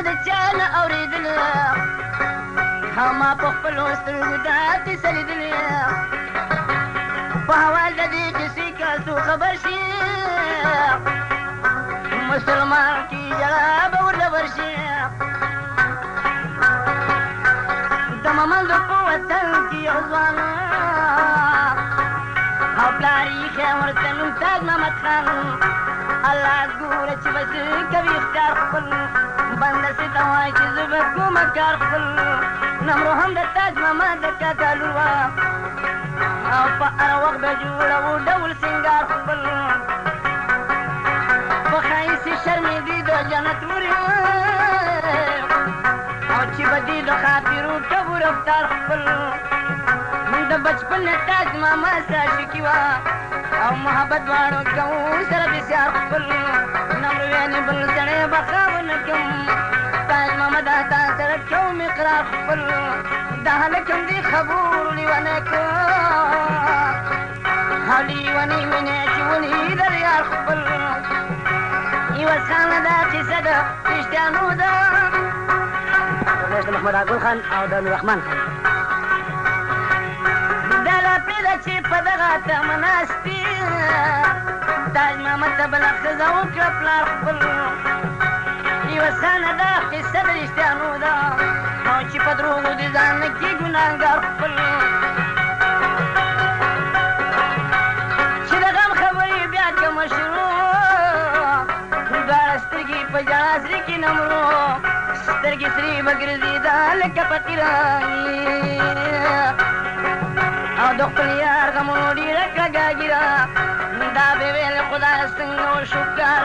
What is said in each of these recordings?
د چا نه اورېدلې ما په خپلو سترګو دا کیسه لیدلې په حوال د دې کیسې که څوک خبر شي مسلمان کی ژړا به ورله ورشي د ممندو په وطن کې یو ځوان او پلار یې ښه ورته نوم تاج محمد خان الله ګوره چې بس کوي اختیار خپل بنده سي ته وایي چې زه به کومه کار خپل نمرو هم د تاج محمد د کاکا لور وه او په هر وخت به جوړوو ډول سینګار خپل په ښایستې شرمېدې د جنت لورې او چې به دې د خاطرو کوو رفتار خپل د بچپن نه تاج ماما سره شکي وه او محبت دواړو کوو سره بسیار خپل نمرو یعنې بل سړی به ښه ونه کړم تاج ماما دا تا سره کوم اقرار خپل دا هلک هم دې خبرو لیونی کړ او لیونی مینې چې ولیدل یار خپل یوه څانګه دا کیسه ده رښتیانو ده د محمد عقل خان او د نوررحمن خان دا لاپې ده چې په دغه تمه ناست دي تاج محمد ته بله ښځه وکړه پلار خپل یوه څانګه دا قصه د رښتیانو ده او چې په دروغو د ځان نه کي ګناهګار خپل چې د غم خبرې بیا که مشروع دواړه سترګې په ژړا سرې کې نمرو سترګې سرې به ګرځېده لکه فقیرانې او د خپل یار غمونو ډېره کږه ږیره دا به ویل خدایه څنګه وشو کار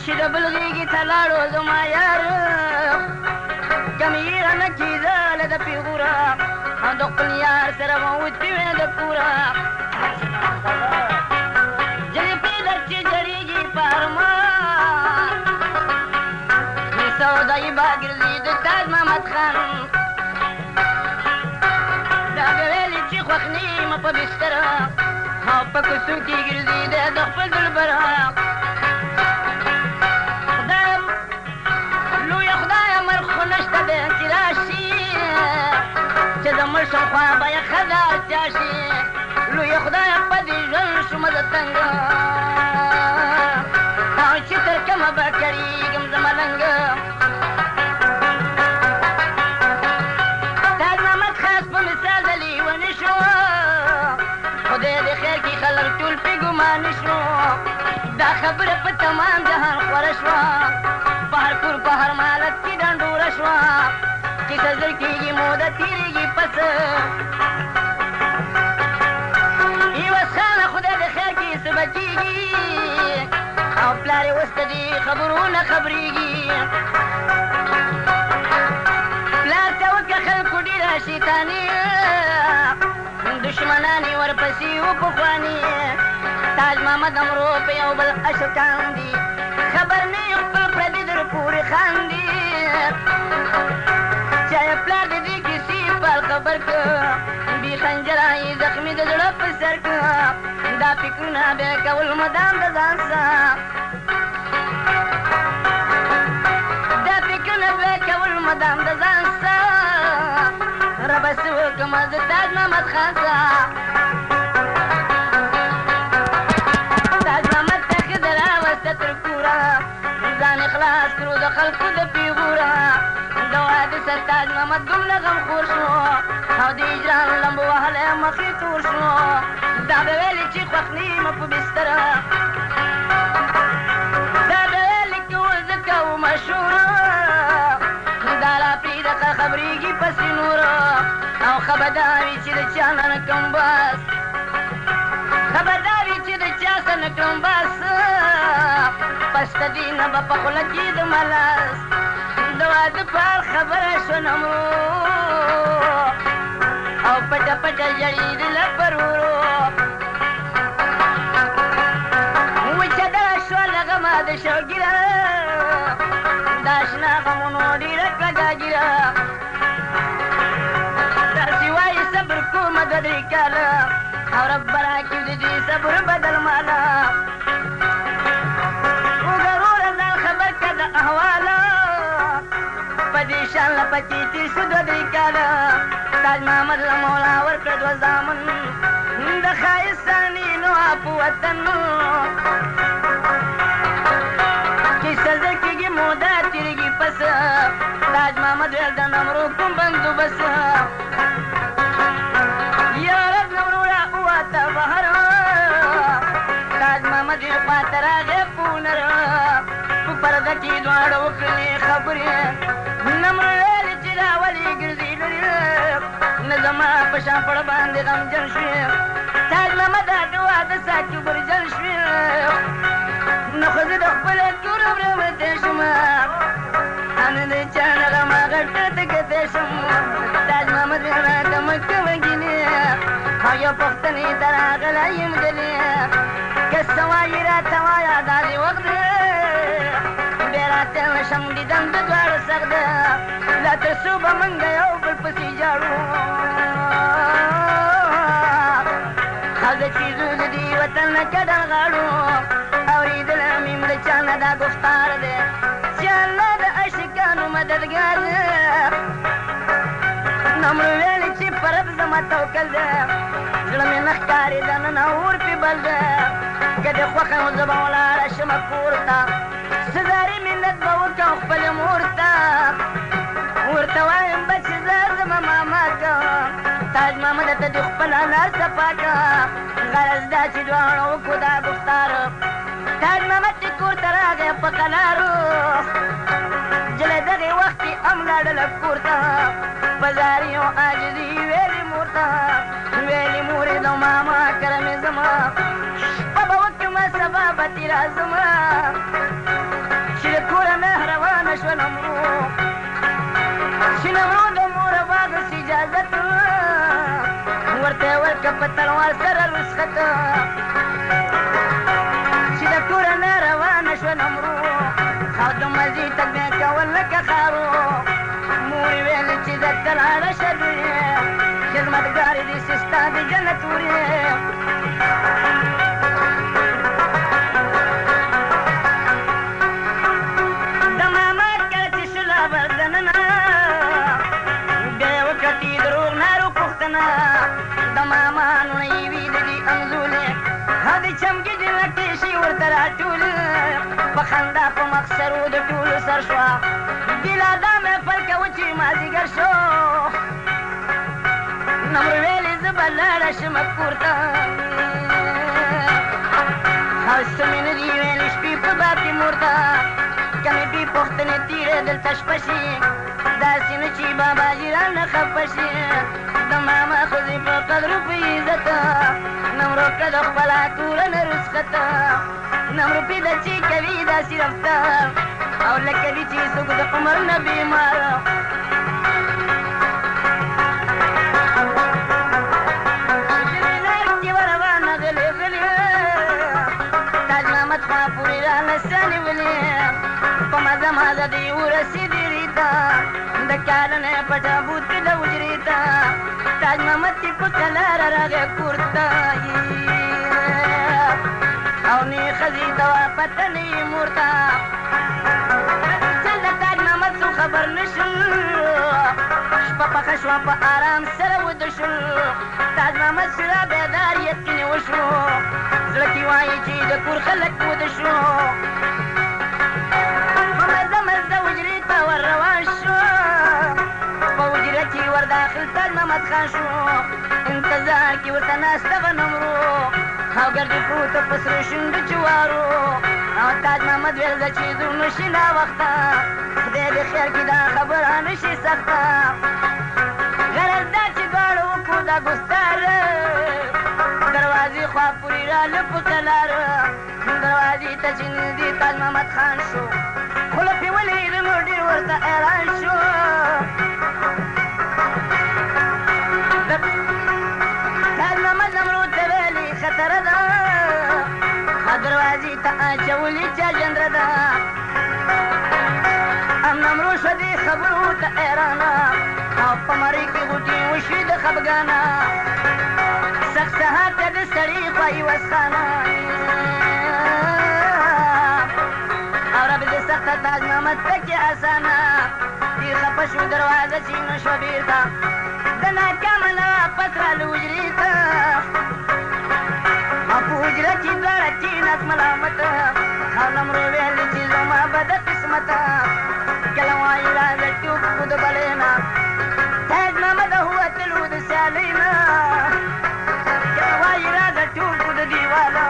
چې د بل غېږې ته لاړو زما یار کم یې رانه کېدله د پیغوره او د خپل یار سره به وتې وې د کوره جلې پیدا چې جړېږي په ارمان سودایي به ګرځي د تاج محمد خان دا به ویلې چې خوښ نیمه په بستره او په کوڅو کې ګرځي د خپل دلبره چې د مړ شم خوا به یې ښځه اړتیا شي لویه خدایه په دې ژوند شومه زه تنګه او چې تر کومه به کړېږم زه ملنګه تاج محمد خاص په مثال د لیوني شو خدای دې خیر کړي خلک ټول پرې ګماني شو دا خبره په تمام جهان خوره شوه په هر کور په هر مالت کې ډنډوره شوه کیسه زر کېږي موده تېرېږي پس یوه څانه خدای د خیر کې څه به کېږي او پلار یې اوس د دې خبرو نه خبرېږي پلار ته وکړه خلکو ډېره شیطاني دشمنان یې ورپسې وپخواني تاج محمد امرو په یو بل اشکان دي خبر نه یې خپل پردي در پورې خاندي چای پلار د دې کیسې پال خبر که بې خنجره یې زخمي د زړه په سر که دا فکرونه بیا کول مدام د ځان سه دا فکرونه بیا کول مدام د ځان سه ربه څه وکړمه د تاج محمد خان سه تاج محمد ته ښځه راوسته تر کوره ځان یې خلاص کړو د خلکو د پیغوره د واده سر تاج محمد دومره غمخور شو او د هجران لمبو وهلی مخې تور شو دا به ویلې چې خوښ نیمه په بستره دا به ویلې که اوس زه کوو مشوره دا لا پرېږده خبرېږي پسې نوره او خبردار وي چې د چا نه نه کړم بس خبردار وي چې د چا څه نه کړم بس پسته دې نه به په خوله کېدمه لاس د واده پال خبره شو نمرو او پټه پټه ژړېدله پر ورو وچه دغه شوه له غمه د شوګیره د اشنا غمونو ډېره کږه ږیره داسې وایي صبر کومه دوه درې کاله او رب به راکړي د دې صبر بدل ماله وګوره ځان خبر که د احواله ځان له پکې تېر شو 2-3 کاله تاج محمد له مولا ورکړه 2 زامن د ښایستانې نو په وطن کیسه زر کېږي موده تېرېږي پس تاج محمد ویل د نمرو کوم بندوبست یا رب نمرو را وواته بهر تاج محمد یې خواته راغی پونر په پرده کې دواړه وکړلې خبرې نمرو ویلې چې دا ولې ګرځې لرې نه زما په شاپړ باندې غمجن شوې تاج محمد د واده ساکي برجل شوې نو خو زه د خپله کور برمته شم ان د چا نه غمه غټه ته کتی شم تاج محمد مې راته مکه وګینې او یو پوښتنې ته راغلی یم دلې که څه وایي راته وایه دا دې وخت دی بیا راته نشم دیدن د دواړو سخت دی لا تر څو به موږ یو بل پسې جاړو خلده چیزو د دې وطن نه کډل غاړو اورېدلی مې د چا نه دا ګفتار دی چې الله د عاشقانو مددګار دی نمرو ویلې چې په رب زما توکل دی زړه مې نه ښکارېده نن اور پې بل دی که دې خوښه نو زه به ولاړه شمه کور ته سزاري منت به وکړم خپلې مور ته ورته وایم به چې زه زما ماما که تاج محمد ته دې خپله لار صفا که غرض دا چې دواړه وکړو دا ګفتار تاج محمد چې کور ته راغی په قلارو جلی دغې وخت کې هم لاړله کور ته په زاري او عاجزي ویلې مور ته ویلې مورې د ماما کره مې ځمه شپه به وکړمه سبا به تې راځمه چې د کوره مهربانه شوه نمرو چې نمرو د موره باغس اجازت ورته یې ورکړه په تلوار سره رسخت چې د کوره نه روانه شوه نمرو او د مزې تګ بیا کول لکه خارو مور یې ویلې چې درته لاړه شه لورې خدمتګارې دې چې ستا د جنت ورې د ماما کله چې شوله بر دننه بیا یې وکړې دروغ نارو پوښتنه د ماما نوڼه یې وي د دې انځولې او د چمکې جنکې شي ورته راټولې په خندا په مخسرو د ټولو سر شوه بلا دا محفل کوه چې مازدیګر شو نمرو ویلې زه به لاړه شمه کور ته او څه مې نه دي ویلې شپې په باب دې مور ته که مې بې پوښتنې تېره دلته شپه شي داسې نه چې بابا جي رانه خفه شي د ماما ښځې په قدرو په عزت نمرو که د خپله کوره نه رسخت نمرو پیدا چې کوي داسې رفتار او لکه دي چې څوک د عمر نه بیمار تاج محمد خوا پورې رانه سانیولې په مزه مازه دې ورسېدې ریته د کاله نه پټه بوتې د حجرې ته تاج محمد چې په قلاره راغی کور ته او نه ښځې ته وه پته نه یې مور ته چل د تاج محمد څو خبر نه شول شپه پخه شوه په آرام سره وده شول تاج محمد سره بیداریت کې نه وشو زړه کې وایي چې د کور خلک وده شو په مزه مزه حجرې ته ور روان شو په حجره کې ور داخل تاج محمد خان شو انتظار کې ورته ناسته وه نمرو او ګردې پروته په سرو شونډو جوارو او تاج محمد ویل ده چې ځو نه شي ناوخته خدای دې خیر کړي دا خبره نه شي سخته غرض دا چې دواړه وکړو دا ګفتار دروازې خوا پورې راله په قلار دروازې ته چې نږدې تاج محمد خان شو خوله پې ولید نو ډېر ورته حیران شو تاج محمد نمرو ته ویلې خطره ده دروازې ته اچولې چا جندره ده ام نمرو شوه دې خبرو ته حیرانه او په مرۍ کې غوټې وشوې د خفګانه سخت سهار ته د سړي خوایي وسخانه او رب دې سخته تاج محمد ته کې اسانه خفه شو دروازه چې نه شوه بېرته د ناکامه نه واپس راله حجرې ته او په حجره کې دواړه کېناست ملامته او نمرو ویل چې زما بده قسمته کله وایي راځه ټوپ کړو د بلې نه تاج محمد ووتلو د سیالۍ نه کله وایي راځه ټوپ کړو د دیواله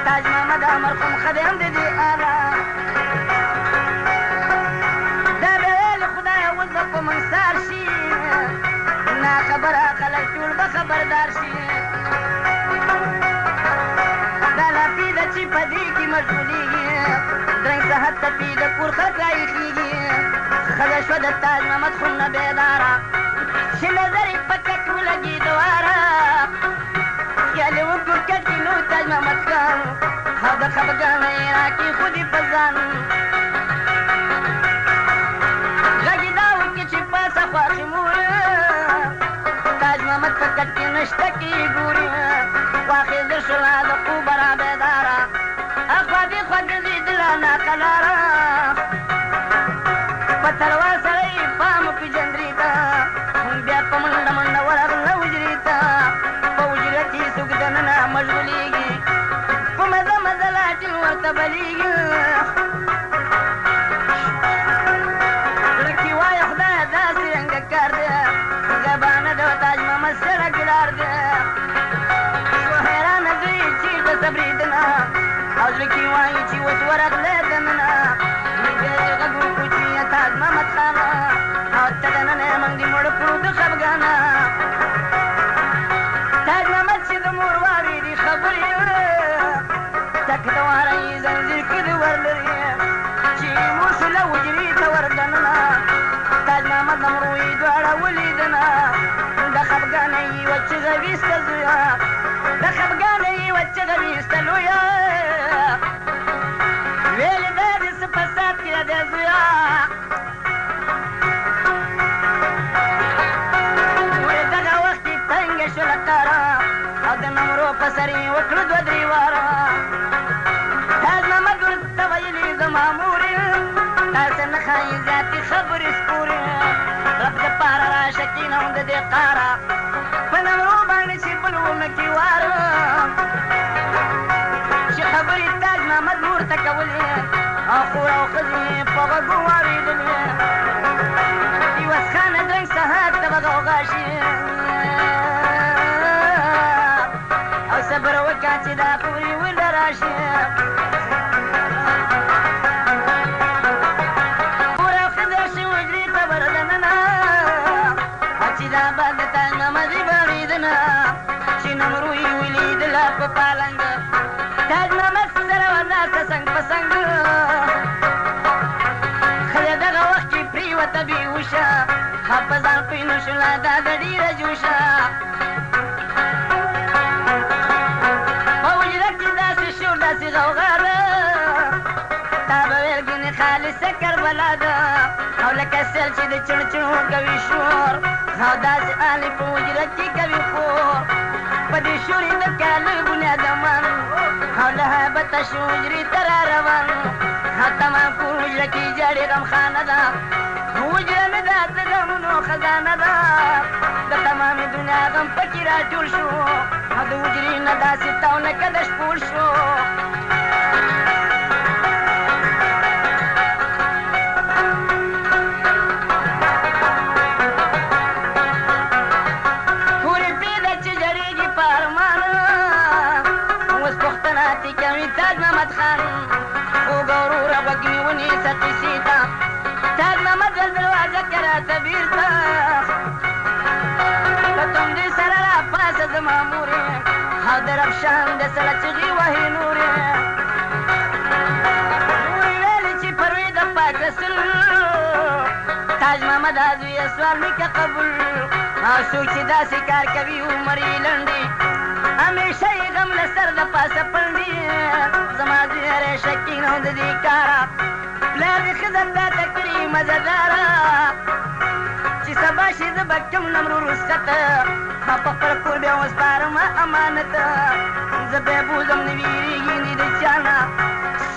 تاج محمد مرحوم ښه دی هم د دې آله دا به ویل خدایه اوس به په منصار شي ناخبره خلک ټول به خبردار شي دا لافي ده چې په دې کې مشغولېږي درنګ صحت تپي د کور خلک راایښېږي ښځه شوه د تاج محمد خونه بیداره چې نظر یې په کټ ولګي دواره خیال یې وکړو کټ کې نو تاج محمد خان او د خفګانه یې راکېښودې په ځان غږ یې دا وکړي چې پاسه خواښې مور تاج محمد په کټ کې نشته کې ګوري واخېزه شوله د خوبه را بیداره اخوا دې خوا ګرځېدله ناقلاره په تلوار سره یې پام پېژندرې ته بیا په منډه منډه ورغله حجرې ته په حجره کې څوک دننه مشغولېږي په مزه مزه لاټین ورته بلېږي زړه کې وایه خدایه داسې رنګه کار دی زبانه د تاج محمد سره ګلار دی شو حیرانه دوی چېرته صبرېدنه او زړه کې وایي چې اوس ورغلی دننه بیا یې غږ وکړو چې تاج محمد خانه او ته دننه یې موږ دې مړه کړو د خفګانه تاج محمد چې د مور واورېدې خبرې تک د واره یې زنځیر کړي ورلري چې مور شوله حجرې ته ور دننه تاج محمد نمرو یې دواړه ولیدنه د خفګانه یې وه چغه ویسته زویه د خفګانه یې وه چغه ویسته لویه ویلې دا دې څه فساد کړه دی زویه وایي دغه وخت یې تنګه شوله کاره او د نمرو په سر یې وکړه دوه درې واره تاج محمد ورته ویلې زما مورې تاسې نه ښایي زیاتې خبرې سپورې رب دپاره راشه کښېنوم د دې قاره په نمرو باندې چې بل ونه کې واره چې خبرې تاج محمد مور ته کولې او خور او ښځې په غوږو واورېدلې عوض خانه درنګ سهار ته به غوغا شي او صبر وکړه چې دا پورې ونه راشي خور او ښځه شي حجرې ته ور دننه او چې دا بعد د تاج محمد یې بړېدنه چې نمرو یې ولیدله په پالنګ تاج محمد سره ورناسته څنګ په څنګ ښځه دغه وخت کې پرېوته بېهوشه او په ځان پوی نه شوله دا د ډېره جوشه په حجره کې داسې شور داسې غوغا ده تا به ویل ګنې خالصه کربلا ده او لکه سیل چې د چڼچڼو کوي شور او داسې آلې په حجره کې کوي خور په دې شور یې د کاله بنیادمان او له هیبته شو حجرې ته را روان او تمام کور حجره کې جاړې غمخانه ده حجره مې ده د غمونو خزانه ده د تمامې دنیا غم پکې راټول شو او د حجرې نه داسې تاو لکه د شپول شو تورې پرېږده چې جړېږي په ارمان اوس پوښتنه ترې کوي تاج محمد خان خوږ او وروره غوږ مې ونیسه قیسې ته تاج محمد ول دروازه کې راته بېرته په تندي سره را پاسه زما مورې او د رفشان د سړه چغې وهي نورې نورې ویلې چې پروې د پاک رسول تاج محمد زویه سوال مې که قبول او څوک چې داسې کار کوي عمر یې لنډ وي همیشه یې غم له سر د پاسه پنډي زما زویه ریشه کښېنو د دې کاره پلار دې ښځه تاته کړي مزهداره چې سبا شي زه به کم نمرو رسخته ما په خپل کور بیا وسپارم امانت زه بیا بوزم نه ویرېږي نه د چا نه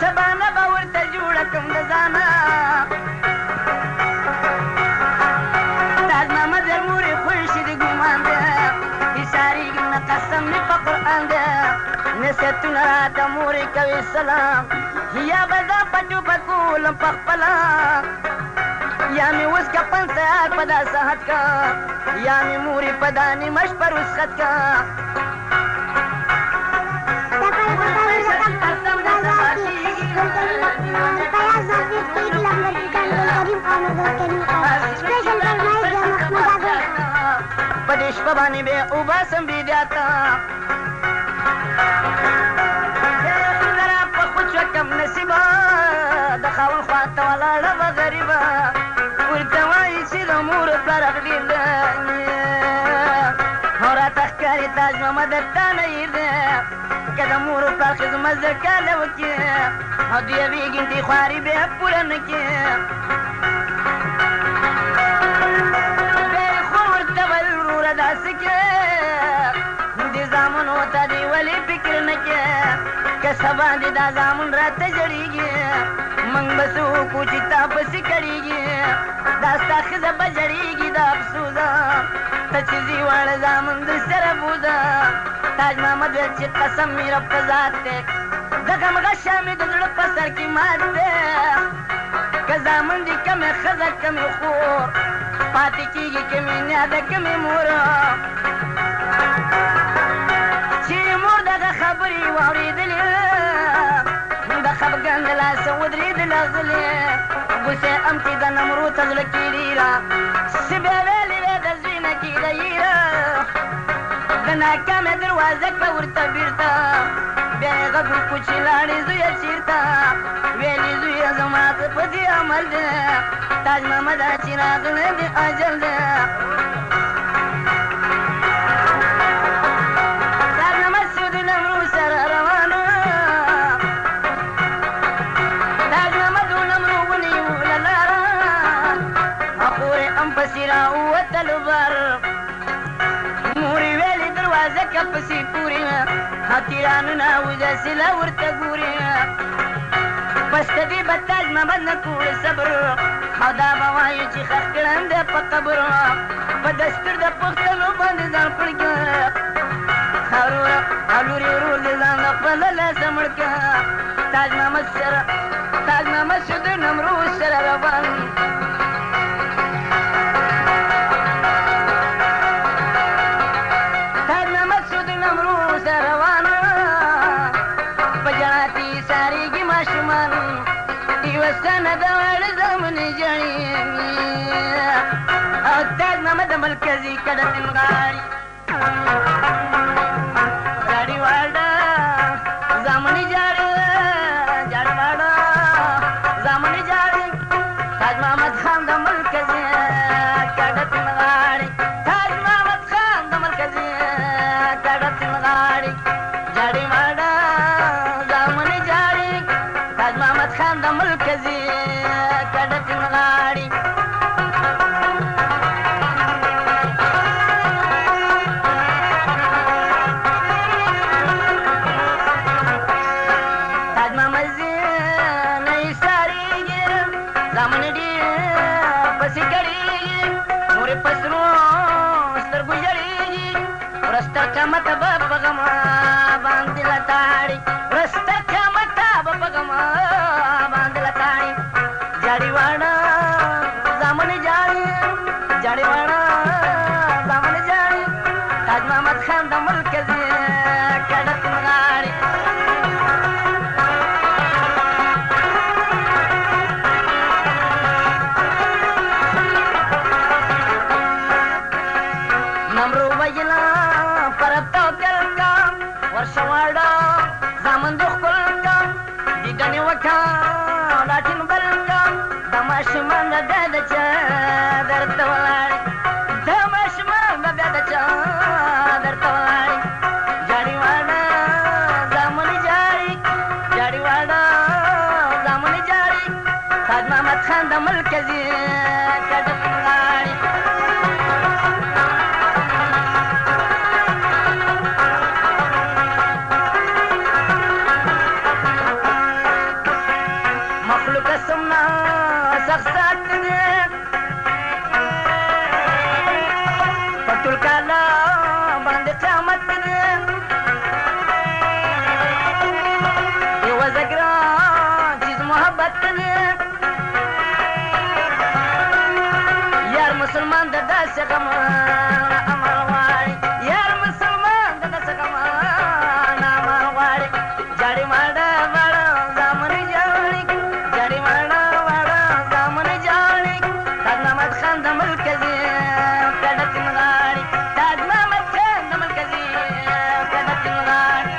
سبا نه به ورته جوړه کړم د ځانه السلام یا بدا پټو پکولم پخپلا یا می اوس کپن سیار پدا صحت کا یا می موری پدانی مش پر اسخت کا پدیش پبانی بے اوباسم بیدیاتا کم نصیبا د خاون خواته ولاړه به غریبه ورته وایي چې د مور پلار اخلي او راته ښکاري تاج محمد تا نه هېر دی که د مور پلار خدمت زر کاله وکړي او د یوې ګنټې خواري بیا پوره نه کړي بیا یې خور ورته ویل وروره داسې کړې دې زامنو ته دې ولې فکر نه کړې که سبا دې دا زامن راته ژړېږي موږ به څه وکړو چې تا پسې کړېږي دا ستا ښځه به ژړېږي د افسوسه ته چې ځې واړه زامن در سره بوځه تاج محمد ویل چې قسم مې رب په ذات دی د غمغشه مې د زړه په سر کې مات دی که زامن دي کمې ښځه کمې خور پاتې کېږي کمې نیاده کمې مور چې مور دغه خبرې واورېدلې د خفګان د لاسه ودرېدله غلې ګوسې ام چې د نمرو ته زړه کې ډېره چې بیا ویلې وې د زوی نه کېده یېره د ناکامې دروازه کړه ورته بېرته بیا یې غږ وکړو چې لاړې زویه چېرته ویلې زویه زما څه په دې عمل دی تاج محمده چې راغلی دې اجل دی پسې پورې حقیرانونه وځسله ورته ګورې پسته دې به تاج محمد نه کوړ صبر او دا به وایو چې ښخ کړم دی په قبر په دستور د پښتنو باندې ځان پړ کړه او لورې ورور دې ځان د خپله لاسه مړ کړه تاج محمد شو د نمروز سره روان مرکزی کډه تنغاری جاړي واړه زمونی جاړي واړه زمونی جاړي تاج محمد خان د مرکزی کډه تنغاری تاج محمد خان د مرکزی کډه تنغاری جاړي واړه زمونی جاړي تاج محمد خان د مرکزی کډه تنغاری مت به په غما باندې لتاړي رسته قیامت به په غما باندې لتاړي جاړي واړه زامن جاړي واړه زامن جاړي تاج محمد خان د مرکزي کډه تنغاړي نمرو ویلا ورشواړه زامن د خپل کا دیدنې وکړه لاټین بل کا د ماشومان د بیا د چادر ته ولاړې د ماشومان د بیا د چادر ته ولاړې جاړي واړه زامن جاړي جاړي واړه زامن جاړي تاج محمد خان د مرکزي کډه تنغاړي داسې غمان عمل غواړي یار مسلمان د داسې غمان عمل غواړي جاړي ماډه واړه زامن جاړي جاړي ماډه واړه زامن جاړي تاج محمد خان د مرکزي کډه تنغاړي تاج محمد خان د مرکزي کډه تنغاړي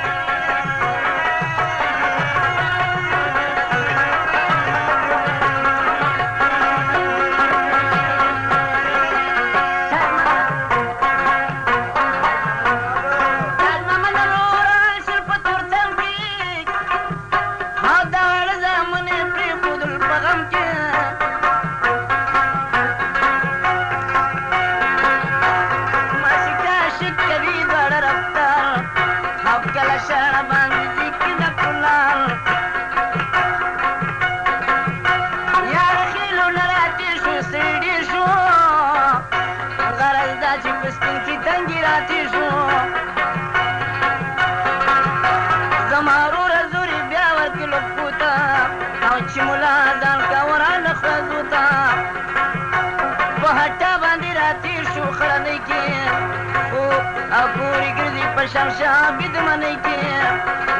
شمشا بدمنی کې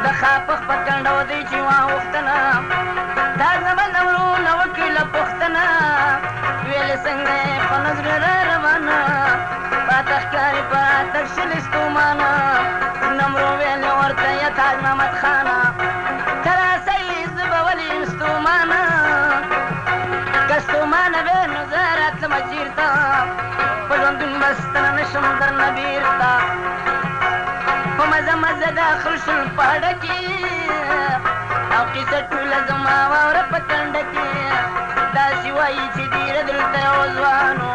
د خاپخ په کنډو دی چې واوښتنه تاج محمد نورو نه وکړله پوښتنه ویلې څنګه یې په نظر را روانه پاته ښکاري په راتګ شل ستومانه نمرو ویلې ورته یا تاج محمد خانه ته راسئ زه به ولې یم ستومانه که ستومانه وې نو زه راتلمه چېرته په ژوندون به ستنه نه شم درنه بېرته په مزه مزه داخل شول په اډه کې او قیصه ټوله زما واوره په کنډه کې داسې وایي چې ډېره دلته یو ځوانو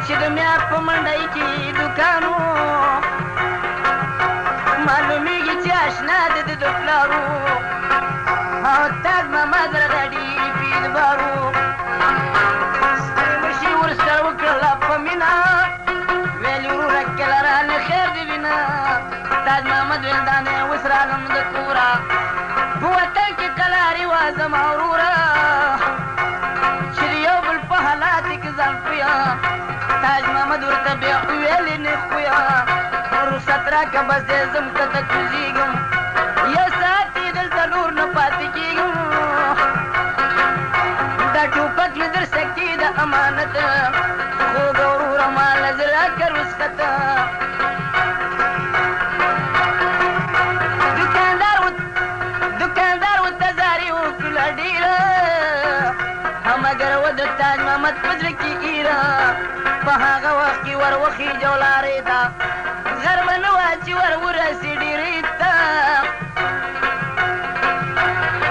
چې د میا په منډۍ کې دوکانو معلومیږي چې اشنا د ده د پلارو او تاج محمد رغړي پیر بارو ستړي مشي ورسره وکړله په مینه ویلې وروره کله رانه خیر دې وینه تاج محمد ویل دانې اوس رالم د کوره په وطن کې کله رواجه موروره چې د یو بل په حالات کې ځان پویه تاج محمد ورته بیا ویلې نه خویه رخصت راکړه بس دې ځم که ته کوزېږم یو ساعت یې دلته نور نه پاتې کېږم دا ټوپک مې در سکې د امانت خوږ وروره ماله زه راکړه رخصته مګر و د تاج محمد په زړه کې ایره په هغه وخت کې ور وخېجه ولارې ته غرمه نه وه چې ور ورسې ډېرې ته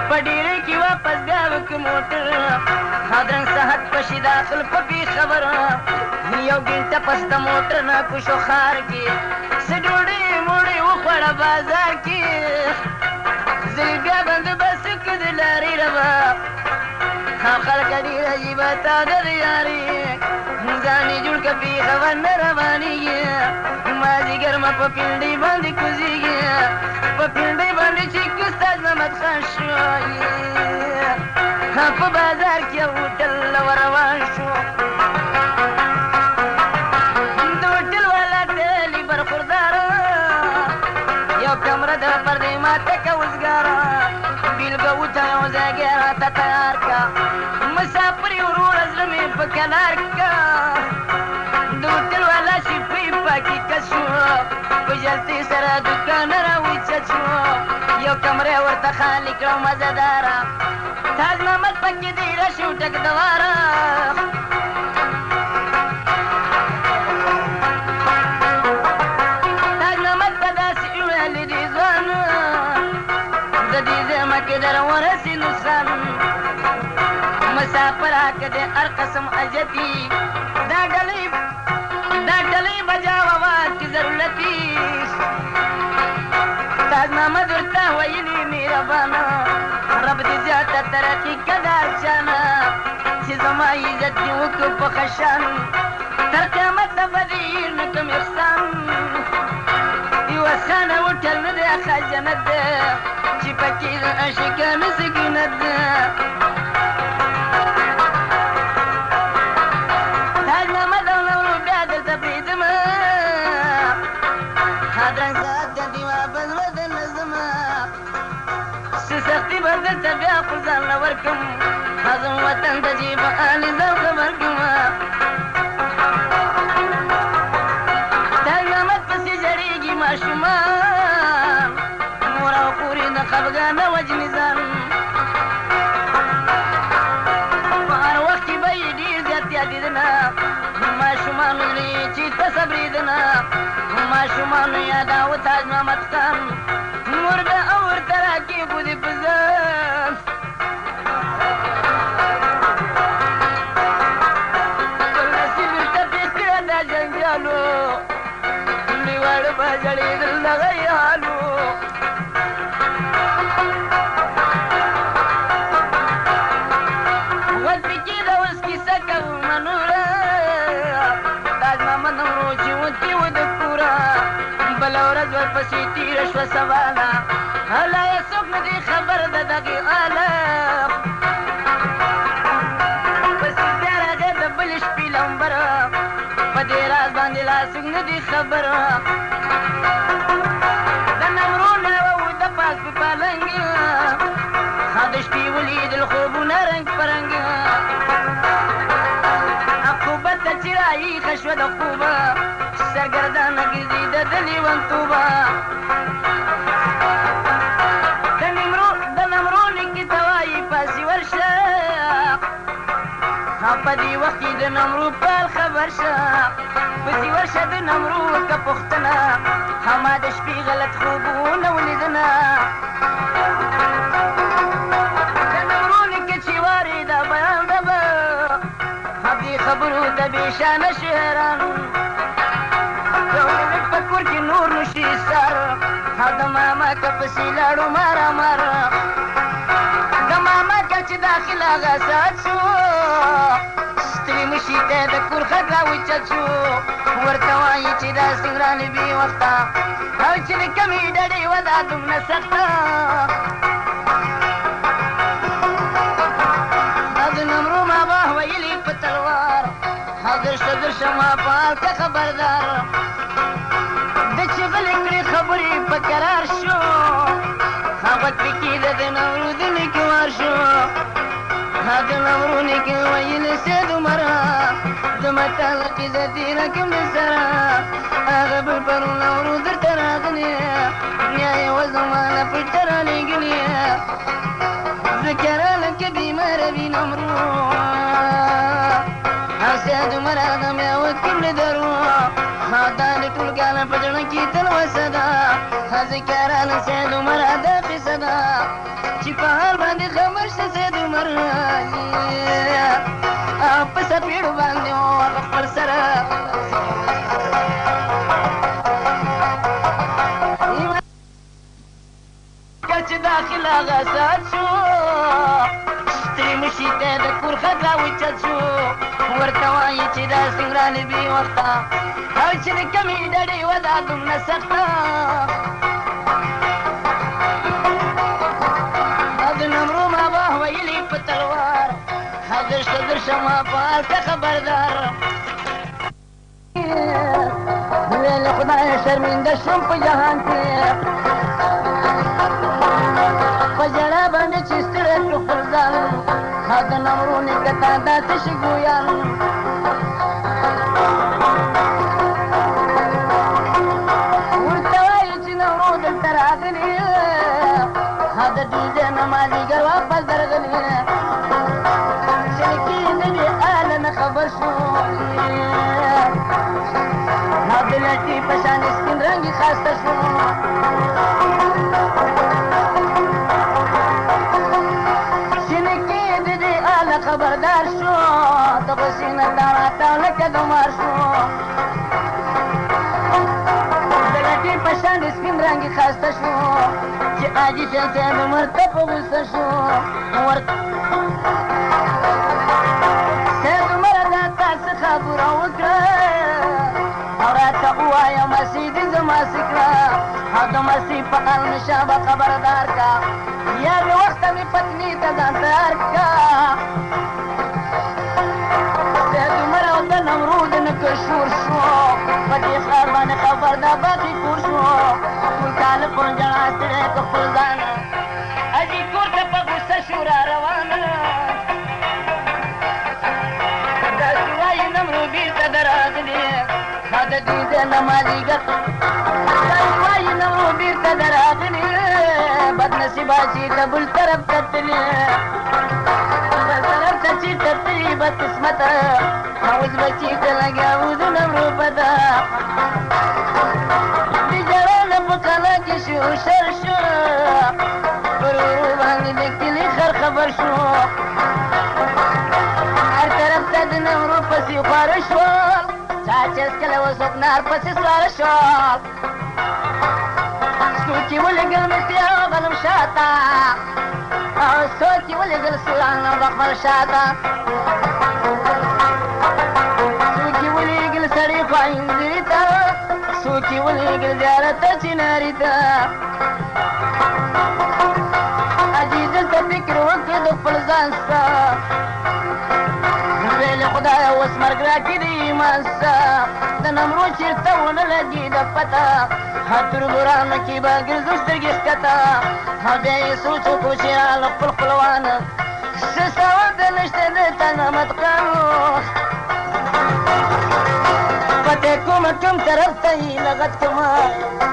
په ډېرې کې واپس بیا وکړه موټر خادرنګ صحت پشي داخل په بې خبره یو ګنټه پس د موټر نه کوشو ښار کې څه ډوډۍ موډۍ وخوړه بازار کې زه بیا بندوبست وکړه د لارې ربه خلق ډېر عجیبه تا د یاري ځان یې جوړ که پېښه ونه روانېږي مازدیګر مه په پنډۍ باندې کوزېږي په پنډۍ باندې چې کوز تاج محمد خان شو په بازار کې یو هوټل ور روان شو د هوټل والا ډلې برخورداره یو کمره د پردې ماته که وزګاره بیلګه وته یو ځای راته تیار که مسافر یې وروره زړه مې په کنار که د هوټل والا شیپۍ پاکي کس شو په جلسې سره دوکانه راوچت شو یو کمره یې ورته خالي کړه مزهداره تاج محمد پکې ډېره شو ټک دواره تاج محمد په داسې ویلې دې ځوانه د دې ځمه کې در ورسې نقصان مسافر که د هر قسم اجتي دا ډلۍ بجاوه واکې ضرورتي تاج محمد ورته ویلي مهربانه رب دې زیاته ترقي که دا شانه چې زما عزت دې وکړو په ښه شان تر قیامته به دې نه کوم احسان یو اسانه هوټل نه دی ښه جنت دی چې پکې د عاشقانو سکینت دی تاج محمد او نورو بیا خپل ځان له ورکم هغه وطن ته چې په آل ځان خبر کړم ستا قیامت پسې ژړېږي ماشومان مور او خورې د خفګانه وجنې ځان په هر وخت کې به یې ډېر زیات یادېدنه ماشومانو زړه یې چې ته صبرېدنه ماشومانو یاداوه تاج محمد خان مرده او ورته راکېښودې په ځان خپل نصیب ورته پېښ کړه دا جنجالو لوی واړه به ژړېدل دغه یې حال و غوږ پې کېده اوس کیسه کومه نوره تاج محمد نمرو چې وتې و د کوره بله ورځ ورپسې تېره شوه سباله هله یې څوک نه دی خبر د دغې عالم پسې بیا راغی د بلې شپې لمبره په دې راز باندې لا څوک نه دی خبره د نمرو نه و د پاس په پالنګ د شپې ولیدل خوبونه رنګ په رنګ عقوبت ته چې راایښه شوه د خوبه سرګردانه ګرځېده د لیونتوبه د نمرو نیکي ته وایي پاسې ورشه په دې وخت کې د نمرو پال خبر شه پسې ورشه د نمرو که پوښتنه هما د شپې غلط خوبونه ولیدنه د نمرو نیکه چې وارېده بیان دبه دې خبرو ته بېشانه شو حیران یو منټ په کور کې نور نشي سر د ماما که پسې لاړو مارا مارا د ماما که چې داخل هغه ساعت شو ستړي مشي ته د کور خټ راوچت شو ورته وایي چې دا سنګرانې بې وخته او چې د کمې ډډې وه دا دومره سخته د نمرو ماما ویلي په تلوار درشه ما پال که خبردار د چې غلې کړې خبرې په قرار شو هغه پکې د نمرو د نیکه وار شو د نمرو نیکه ویل سید عمره د متل قصه تېره کړم د سره هغه بل پرو نمرو درته راغلې بیا یې و زمانه پټه رالېږلې ځکه راله که بیماره وي نمرو سید عمره د مې وکړل درو دا د ټول کال په زړه کې تلوسه ده ځکه راله سید عمره دا قصه ده چې په حال باندې خبر شه سید عمر په څپېړو باندې هغه خپل سره که چې داخل هغه ساعت شو ستړي مشي ته د کور خټ راوچت شو ورته وایي چې دا سنګرانې بې وخته او چې د کمې ډډې وه دا دومره سخته د نمرو ماما ویلي په تلوار درشه ما پال که خبردار ویل خدای شرمنده شوم په جهان کې په ژړا باندې چې ستړی کړو خپل ځان د نمرو نیکه تا داسې شي ګویان ورته وایي چې نمرو دلته راغلي د ډیجې نه مازدیګر واپس درغلي چې کېدې دې آله نه خبر شو د لټې په شان سپین رنګې ښایسته شو خبردار شو د غوسې نه تاړاتاو لکه د مار شو د لټې په شان د سپین رنګې ښایسته شو چې حاجي صاحب عمر ته په غوسه شو صاحب عمره دا تا څه خبره وکړه او راته ووایه مسیح دې زما څه کړه او د مسیح په حال نشه به خبردار کا یا بې وخته مې پتني ته ځان تیار کا شور شو په دې ښار باندې خبر دا باقي کور شو ټول کال په ژړا ستړی که خپل ځان حاجي کور ته په غوسه شو را روانه داسې وایي نمرو بېرته د راغلې ما د دوی د نمازیګر داسې وایي نمرو بېرته د راغلې بدنصیبه چې د بل طرف ته تلې بل طرف ته چې ته تلې بدقسمته اوس به چې ته لګیا و د نمرو پته د جړانه په کله کې شو شر شو پر ورو باندې د کلي خر خبر شو هر طرف ته د نمرو پسې خواره شول چا چې هېڅکله وڅوک نار پسې سواره شول څوک یې ولېږل مستیا غنم شاته او څوک یې ولېږل سوران بخمل شاته څوک یې ولېږل سړی خوایندري ته څوک یې ولېږل زیارت ته چناري ته حاجي دلته فکر وکړه د خپل ځان سته ویلې خدایه اوس مرګ راکړي د ایمان سته د نمرو چېرته ونه لګي د پته تربورانو کې به ګرځو سترګې ښکته او بیا یې سوچ وکړو چې راله خپل خپلوان څه سواد نشته د تنامت قانو پته کومه کوم طرف ته یې لغت کومه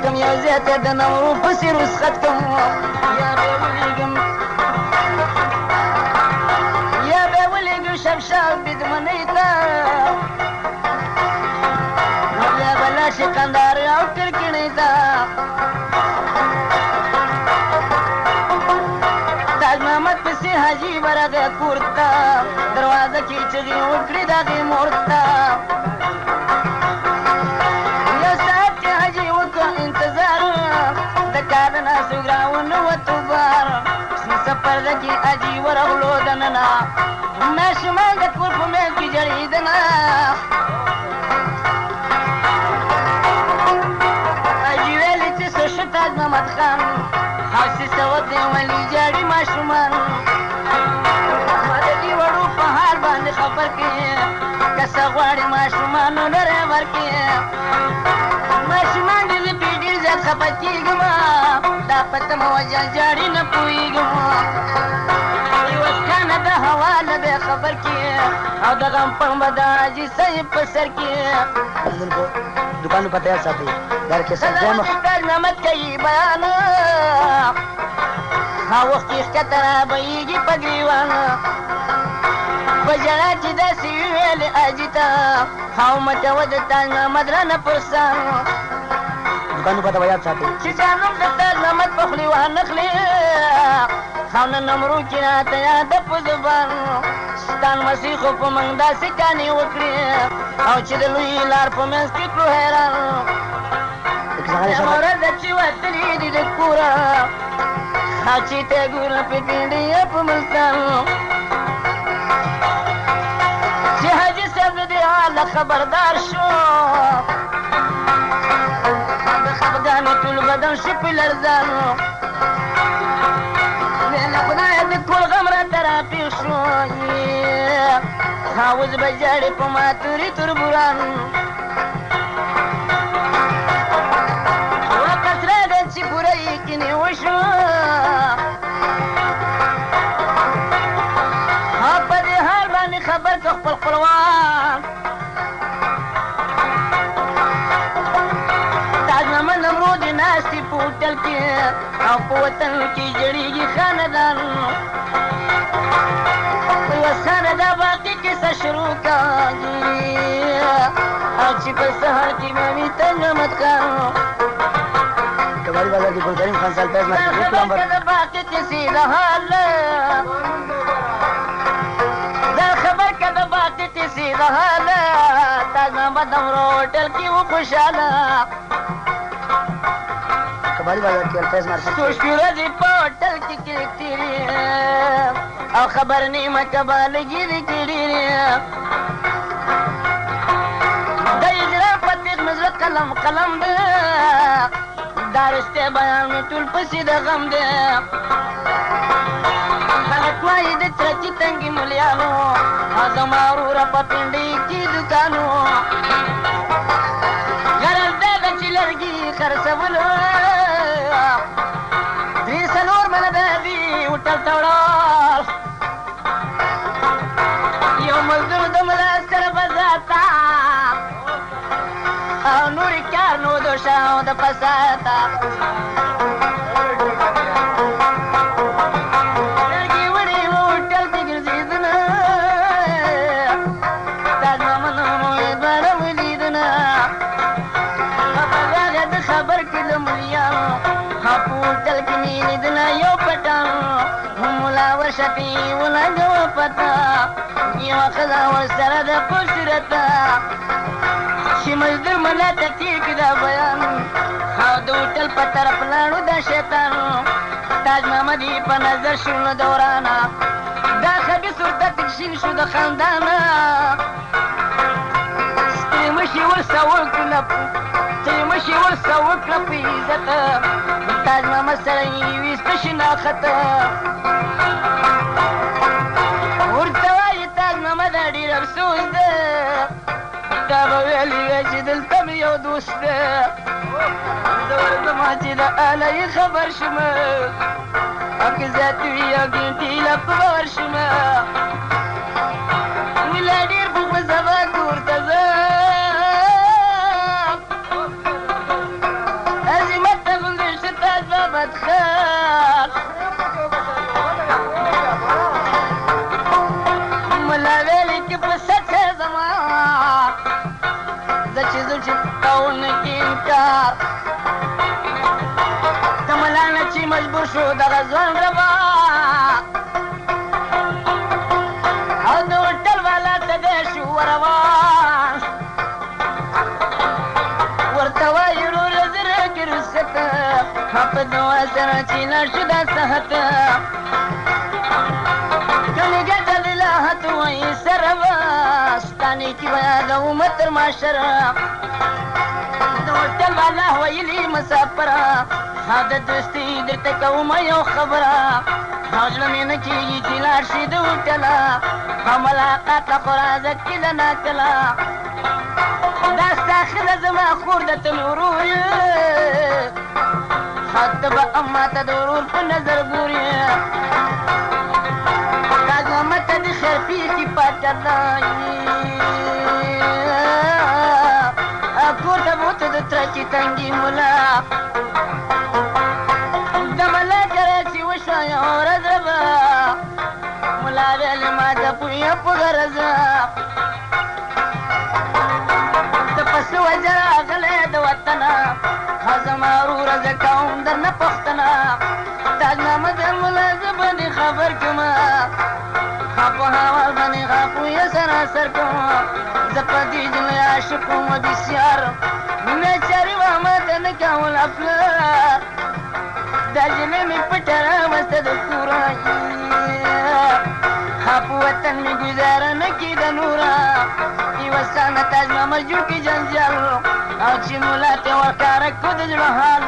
کوم یو ځای ته د نمرو پسې رسخت کوم یا به ولیږم یا به ولیږو شمشاد بدمنۍ ته بیا به لاړ شي قندار او کرکڼۍ ته تاج محمد پسې حاجي به راغی کور ته دروازه کې چغې وکړې د هغې مور ته یو ساعت کې حاجي وکړه انتظار د کار نه څوک راونوتو بار شنه سپرده کې حاجي ورغلو دننه ماشومان د کور په میز کې جړېدنه حاجي ویلې چې څه شو تاج محمد خان او څه سوک دی ولې جاړي ماشومان ما د دې وړو په حال باندې خبر کړې که څه غواړي ماشومانو لره ورکړې ماشومان دې زه پرې ډېر زیات خفه کېږم دا پته مه وژل جاړي نه پوهېږم یوه کانه د هوا نه بیا خبر کړې او د غم پم به د حاجي صاحب په سر کې दुकान पर तैयार साथी घर के सब जमा تاج محمد کوي بیان ها وخت کې ښکته رابهېږي په ګریوان په ژړا چې داسې وویلې حاجي ته او مټوه د تاج محمد رانه پرسان दुकान पर तैयार साथी چې جانم د تاج محمد په خولې وانخلې او نه نمرو کې راته یاده په زبان ستان مسیح خو په موږ داسې کانې وکړې او چې د لوی لار په منځ کې کړو حیران ورځه چې وتلې دي د کوره او چې ته ګوره په پنډۍ په ملتان چې حاجي صاحب د دې حاله خبردار شو د خفګانې ټول بدن شو په لړزان ویله خدایه د کور غم راته راپېښ شو اوس به ژاړې په ماتوري تربوران وقت راغی چې پوره یقیني وشو او په دې حال باندې خبر که خپل خپلوان تاج محمد نمرود ناستې په هوټل کې او په وطن کې جړېږي خاندان په یوه سانه دا باقي کیسه شروع کاږي او چې په سهار کې به وي تاج محمد خان कबाड़ी बाजार की गुलकरीम खान साल पैस د باقي کیسې د حال دا خبر که د باقي کیسې د حال تاج محمد نمرو هوټل کې و خوشحاله कबाड़ी बाजार की अल्फाज मार्केट څو شپې ورځې په هوټل کې تېرې او خبر نیمه کبه لګېدې کې ډېرې د اجرا په تېغ مې زړه قلم قلم دی دا رښتیا بیان مې ټول پسې د غم دی خلک وایي د ترکي تنګي ملیانو او زما وروره په پنډۍ کې دوکانو غرض دا ده چې لرګي خرڅولو درې څلور منه د دې هوټل ته وړل او نورې کار نو د شاو د فساده لرګي وړي و هوټل کې ګرځېدنه تاج محمد مو یې دواړه ولیدنه په هغه د خبر کې د ملیانو په هوټل کې مې لیدنه یو پټانو ملا ورشتې ولګوه پته یوه ښځه ورسره د قصرته چې مزدور ملا ته تېر کړي دا بیان او د هوټل په طرف لاړو دا شیطانو تاج محمد یې په نظر شو له دورانه دا خبیث ورته تکشین شو د خندانه ستړي مشي ورسه وکړه په عزت تاج محمد سره یې ویسته شناخته ورته وایي تاج محمد ډېر افسوس ده تا به ویلي وی چې دلته مې یو دوست ده زه ورځمه چې د اله خبر شمه او که زیات وي یو ګنټې له په باور شمه ملا ډېر په سبا کور ته ځم عظمت ته غونډې شه تاج محمد خان ملا ویلي که په سطحه زما زه چې زه چې کوو نه کې انکار د ملا نه چې مجبور شو دغه ځوان ربا او د هوټل والا ته دی شو روان ورته وایي وروره زره کې رخصت په دعا سره چې لاړ شو دا صحت کنې ګټه د لاحت وایي سره به ستا نیکي به یادومه تر معاشره د هوټل والا ویلي مسافره او د دوستي درته کومه یو خبره او زړه مې نه کېږي چې لاړ شي د هوټله او ملاقات له خو راځه کله ناکله دا ستا ښځه زما خور ده ته مې ورور یې او ته به هم ماته د ورور په نظر ګورې تاج محمد ته د خیر پېښې پاچا کور ته بوته د تره چې تنګي ملا د ملا کره چې وشوه یو ورځ ربه ملا ویلې ما ته پوهه په غرضه ته په څه وجه راغلی د وطنه ښه زما وروره زه کوم درنه پوښتنه تاج محمد ملا زه باندې خبر کړمه ښه په حوال باندې ښه پوهه سراسر کوم زه په دې جملې عاشق وم بسیار ناچاري وه ماته نه کول افلار دا جملې مې پټه راوسته د کوره ښه په وطن مې ګزاره نه کېده نوره یوه سانه تاج محمد جوړ کړي جنجال او چې ملا ته ورښکاره کړو د زړه حال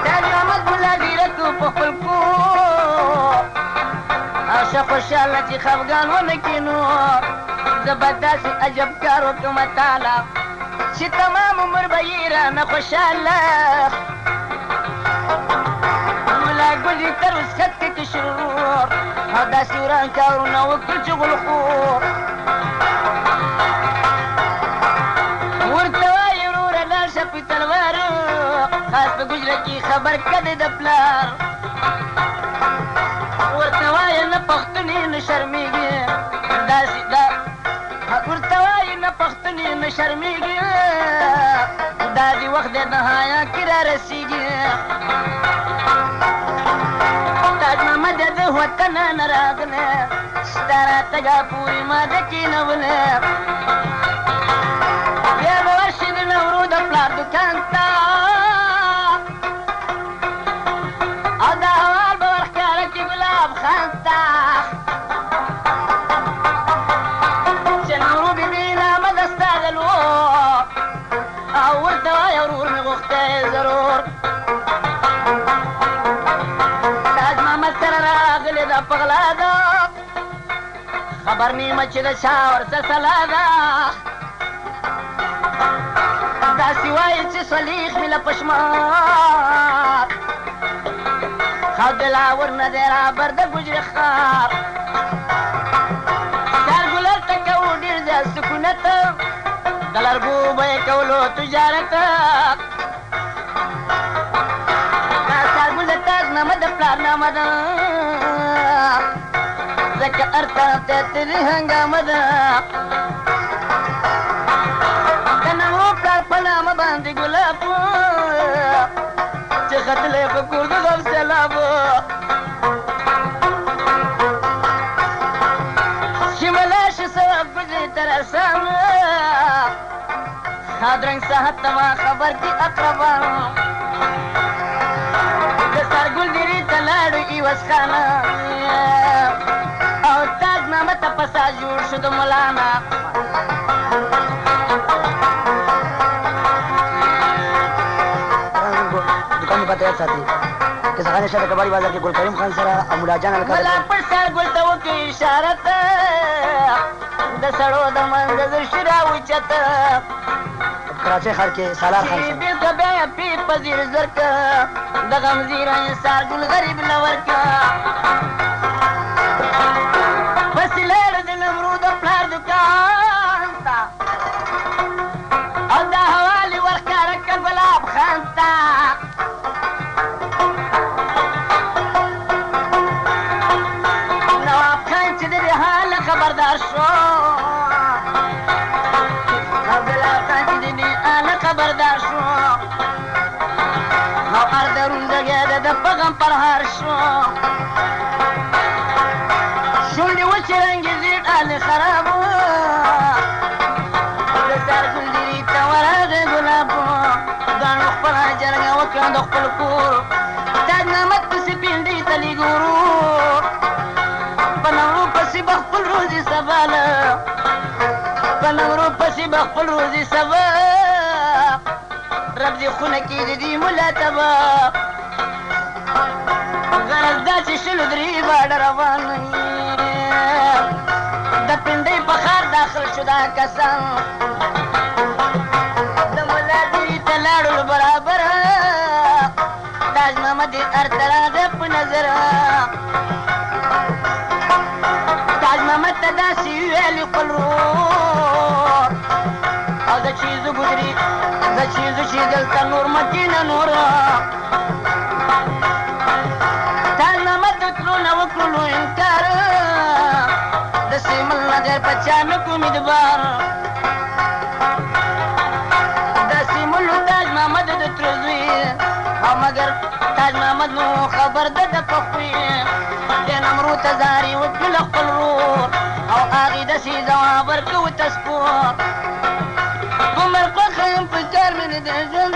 تاج محمد ملا ډېره کړو په خپل کور او ښه خوشحاله چې خفګان ونه کړي نو زه به داسې عجب کار وکړمه تاله چې تمام عمر به یې رانه خوشحاله ملا ګلې تر رخصت کې کشرور او داسې وران کارونه وکړو چې غلخور ورته وایي وروره لاړ شه په تلوار خاص په ګجره کې خبر کدی د پلار ورته وایي نه پښتون یې نه شرمېږي داسې دا ورته وایي نه پښتون یې نه شرمېږي دا دې وخت دی د حیا کې را رسېږي تاج محمد د وطنه نه راغلی ستا راتګه پورې ما ده کېنولی بیا به ورشي د نورو د پلار دوکان ته او دا احوال به ورښکاره کړي ګلاب خان ته چې نورو بېبي نامه ده ستا د لور او ورته وایه ورور مې غوښتی ضرور تاج محمد سره راغلې ده پغلا ده خبر نیمه چې د چا ورته سلا ده داسې وایي چې صلیخ مې له پشمار خو دلاور نه دی رابر د ګجرې ښار سار ګلر ته کوو ډېر زیات سکونت سترګو به یې کولو تجارت دا سترګو د تاج نامه د پلار نامه ده ځکه هر طرف ته ترې هنګامه ده د نامو پلار په نامه باندې ګلاب چې ختلی په کور د غم سیلاب چې ملا شي سواب ګجرې تر اسانه هادرنګ صحت ته ما خبر کې اقربان د سرګل ډېرې ته لاړو ایوس خانه او تاج نامه ته پسا جوړ شو د مولانا دکان مې پته یاد ساتي کیسه خانې شته کباړي بازار کې ګل کریم خان سره او ملا جان الکا ملا پر سرګل ته وکړي اشاره ته د سړو د منځه د شرا اوچته کراچۍ ښار کې سالار خان سره بیرته بیا پیر پذیر زرکه د غم زیره انصار ګل غریب نه ورکه پسې لاړه د نمرود پلار دکان ته او دا حوالې ورښکاره کړه ګلاب خان ته نواب خان چې د دې حاله خبردار شو خبردار شو نو هر درون زګېده د پغم پرهار شو شونډې وچې رنګې زیړ حالې خراب د سرګل ډېرې ته ورغې ګلاب ګاڼو خپله جرګه وکړه د خپل کور تاج نامت پسې پینډۍ ته لیګورو په نورو پسې به خپل روزي سباله په نورو پسې به خپل روزي سبا رب دې خونه کې د دې ملا تبا غرض دا چې شلو درې باډه روان د پنډۍ په ښار داخل شو دا کسان د ملا دې ته لاړل برابر تاج نامه دې هر طرح ده په نظر تاج نامه ته داسې ویلې خپل ورور او د چیزو ګدري د چیزو چې دلته نور مکینه نور تاج نامه ته تلو نه وکړلو انکار د سیمل نه غیر په چا نه کوم اعتبار د سیملو تاج محمد د تره زوی او مګر تاج محمد نو خبر ده د پخوي د نمرو ته زاري وکړل خپل ورور او هغې داسې ځواب ورکړ ورته سپور عمر خوښه یم په کار مې نه دی ژوند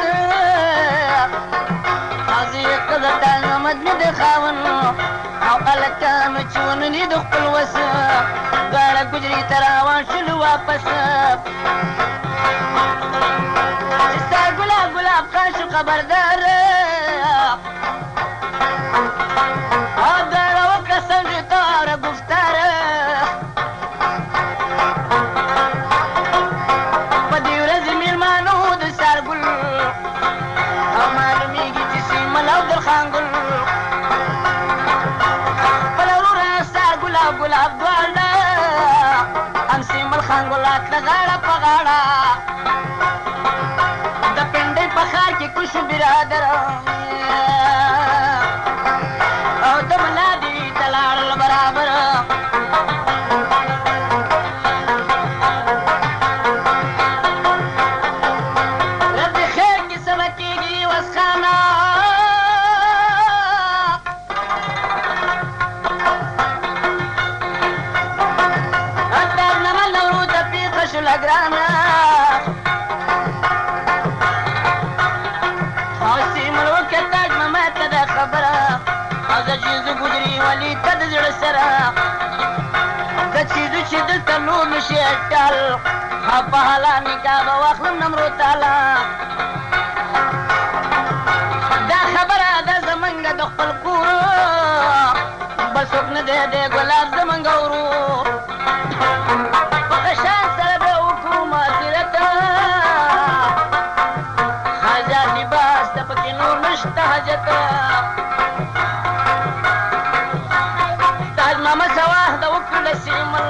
هغې ښځه تاج محمد مې د خاوند او هلکانو چې ونه لید خپل وس دواړه ګجرې ته روان شولو واپس چې ستا ګلاب ګلاب خان شو خبردار او دواړه وکړه سنجې تاره گفتار په دې ورځې مېلمانو د سارګل او معلومېږي چې سیمل او درخان ګل خپله وروره سارګل او ګلاب دواړه هم سیمل خان ګلات له غاړه په غاړه د پنډۍ په ښار کې کوشو برادر او د ملا دې ته لاړل برابر رب دې خیر کې سبا کېږي وسخانه تاج نامه لورو ته پېښه شوله ګرانه او سیمل وکړه تاج محمد ته دا خبره او د چیزو ګجري ولي ته د زړه سره د چیزو چې دلته نور نشي اټال او په حالا نکاح به واخلم نمرو تاله دا خبره ده زمونږ د خپل کور بل څوک نه دی د ګلاب زمونږ ورور په ښه شان سره به وکړو معذرت حاجات لباس ته پکې نور نشته حاجت تاج محمد سواه د وکړله سیمل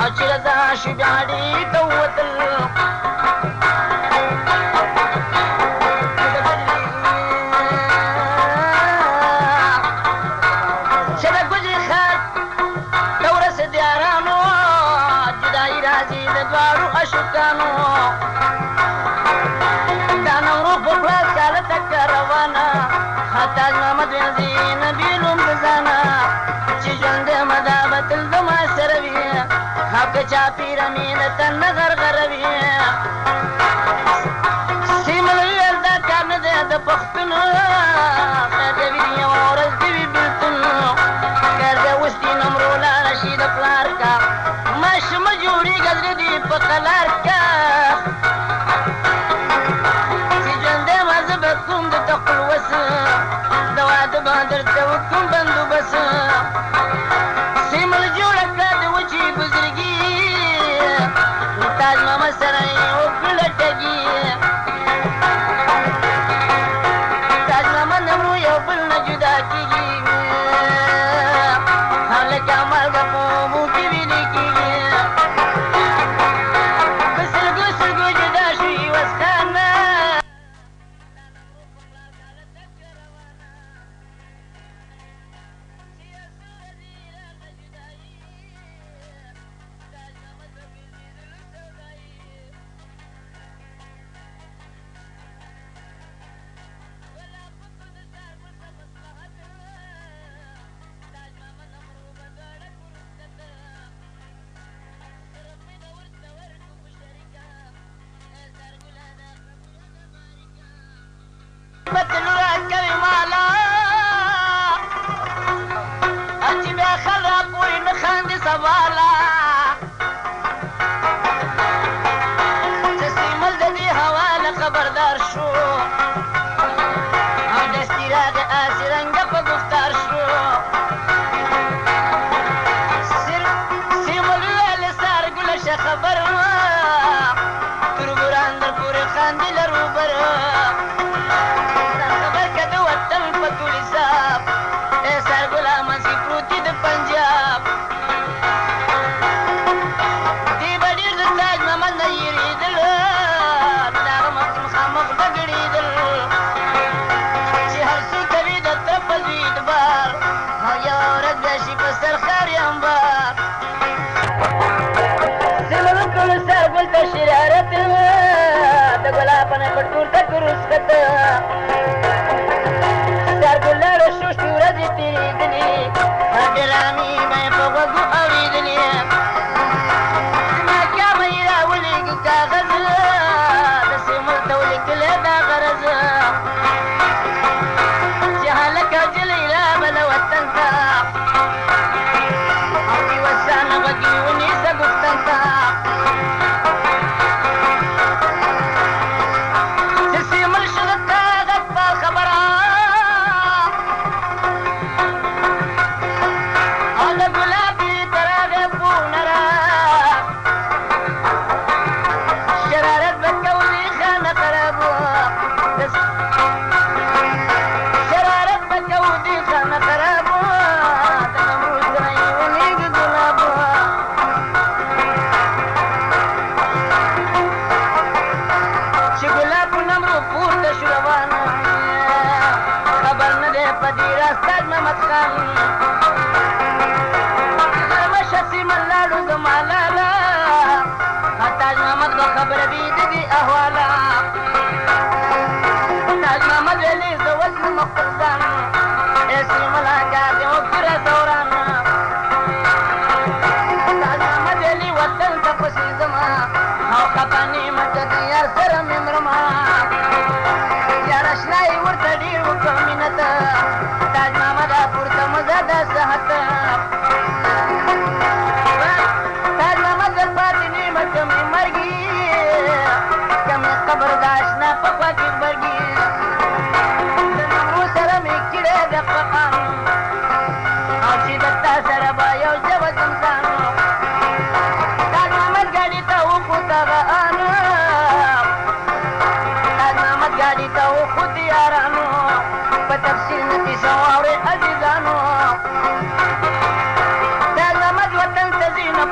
او چې رضا شو بیا ډي ته ووتل چې د ګوجري ښار ته ورسېد یارانو جدایي راځي د دواړو اشوکانو دا نورو په خلاص کاله تکه روانه تاج محمد وینځي نبي لوم د ځانه چې ژوند یم دا به تل زما سره وي او که چا پیره مې د تن نه غرغروي سیمل ویل دا کار نه دی د پښتونو خیر دې وي یوه ورځ دې وي بېلتون کار دی اوس دې نمرو لاړه شي د پلار کا ماشومه جوړېږه زړه دې په قلار کا چې ژوند یم زه به کوم د ته خپلوس د واده به درته وکړم بندوبس سیمل جوړه کړه د وچې بزرګي تاج محمد سره یې وکړله ټګي تاج محمد نمرو یو بل نه جدا کېږي لکه مالګه په اوبو کې ویلې کېږي په سلګو سلګو جدا شو عوض خانه بتلو راکوي مالا چې بیا خل را پورې نه خاندي سوالا چې سیمل د دې هوا نه خبردار شو او دستي راغی آسې رنګه په ګفتار شو سیمل ویلې سار ګله شه خبر تربوران در پورې خاندي لروبر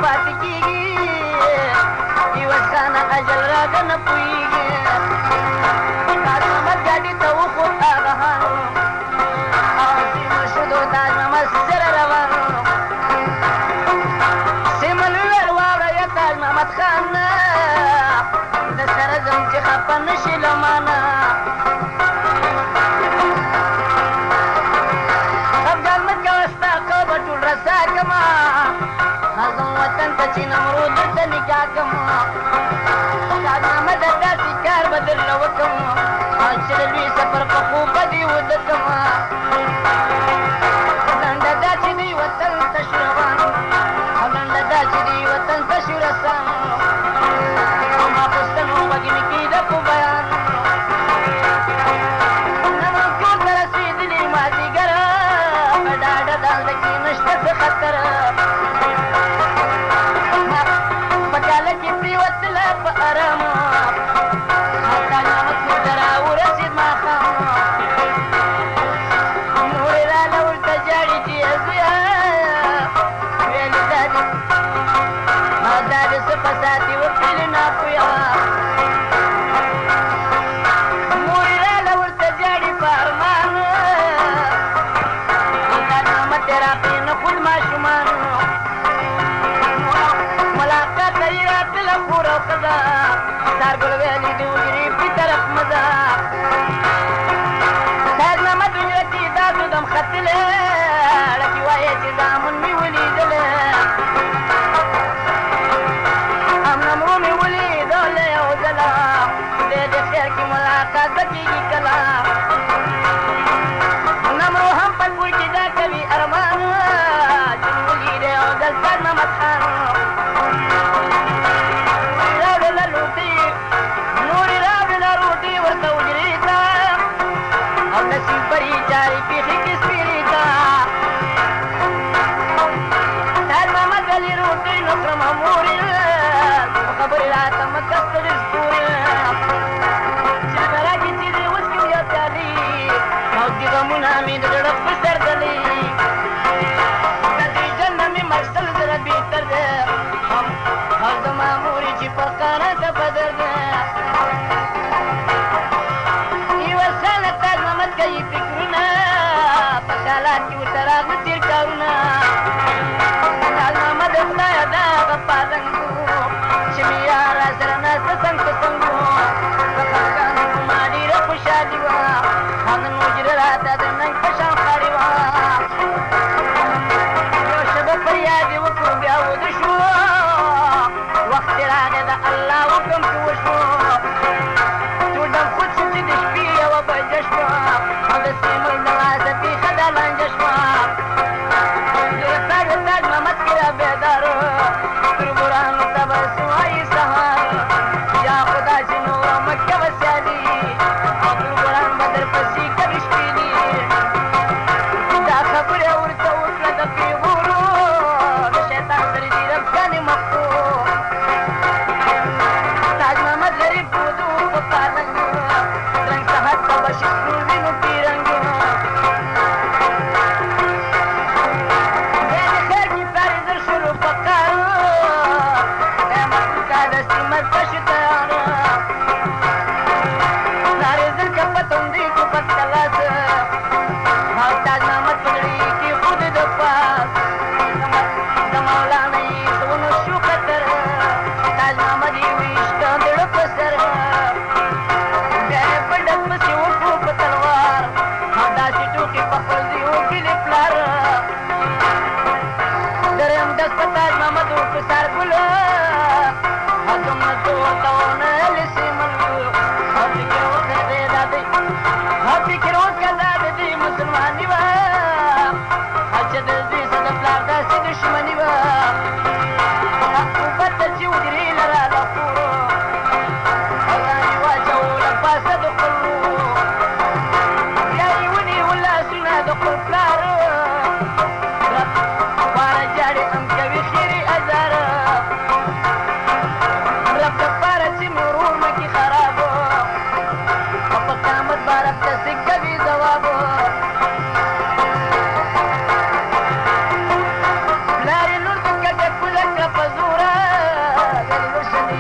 پاتې کېږي هغه نه پوهېږي تاج محمد ګاډي ته وخوت هغه هانو هغه سیمه شدو تاج محمد سره روانو سیمل وویل واوره یا تاج محمد خان د سره ځم چې خفه نه شي له مانه خفګان مه کوه ستا قوم به ټول رسا کړمه ځم وطن ته چې نمرود درته نکاح کړم تاج محمده داسې کار به درله وکړم چې د لوی سفر په خوب به دې وده کړم لنډه دا چې دوی وطن ته شو روان او لنډه دا چې دوی وطن ته شو رسان ما پوښتنو غوږ مې کېده په بیان نن کور ته رسېدلي مازدیګره په ډاډه دا زده کې نشته څه خطر په کاله کې پرېوتله په ارامه تاج محمد کور ته راورسېد ماښام مور یې راله ورته ژاړي چې زویه ویل دا دې څه فساد دې وکړلې ناپویه مور یې راله ورته ژاړي په ارمان تاج محمد یې راپرې نه خود ماشومان ملاقات ته یې راتله خور او ښځه سارګل ویلې د حجرې په طرف مزه تاج محمد حجره کې دا دودم ختلی ړکې وایې چې زامن مې ولیدلی امنمرو مې ولیدلی یو ځله خدای دې خیر کې ملاقات به کېږي کله نمرو هم په کور کې دا کوي ارمان چې مې ولیدی یو ځل تاج محمد خان نورې راوړله روټۍ ورته حجرې ته او نصیب بري جاري پېښې کې سپېرې ته تاج محمد علي روټۍ نه کړمه مورې خبرې راته مه که ستړې سپورې چا ته راکړې چې دې وڅکم یا پیالې او دې غمونه مې د زړه په سر دلې د دې جنه مې مرسل زړه بهتر دی او زما مورې چې په قانه ته بدر دی یوه ساله تاج محمد کوي فکرونه په خیالات کې ورته راغله تېر کارونه تاج محمد خدایه دا هغه پالنګ چې مې یار راسره ناسته څنګ په څنګ په خفګانو په ما ډېره خوشحالي وه او نن حجره راته د ننګ په شان ښکاري وه یو شېبه فریاد یې وکړو بیا وده شو وخت یې راغی د الله حکم کې وشو ټوډم خود شو چې د شپې یوه بجه شوه او د سیمل د لاسه پېښه دا لانجه شوه ګرفتار د تاج محمد کې را بیداره تربورانو ته به څه وایي سهار یا خدا چې نوره مه کوه سیالي او تربوران به درپسې کوي شپېلي دا خبرې ورته وکړه د پېغورو د شیطان سره دې ربګانې مخکو تاج محمد غریب بودو په پالنګ رنګ صحت ته به شي سرور وینو پیرنګ بیا د خیر کې پلار یې در شروع په کار ای مخلوقه د سیمت ته شو تیار پلار یې زر که په توندې ټوپک ته لاس او تاج محمد په زړه یې کېښود د پاس د مولانا یې څه ونه شو خطر تاج محمد یې ویشته د زړه په سر بیا یې په ډب پسې وکړو په تلوار او داسې ټوکې په خپل زوی وکړلې پلار درېیم ډز په تاج محمد وکړو سارګله او دومره څه ورته ونه ویلې سیمل او فکر وکړه دی دا دی او فکر وکړه دا د دې مسلماني وه او چې د زوی سره د پلار داسې دښمني وه محبوبت ته چې حجرې لره له خورو او ځان یې واچوو له پاسه د خلو بیا یې ونیول لاسونه د خپل پلار خواره جاړې هم کوي خیرې ازاره رب دپاره چې مې ورور مکې خراب او په قیامت به رب داسې کوي ځواب پلار یې لور د کږه کوله کړه په زوره ویلې ورشه دې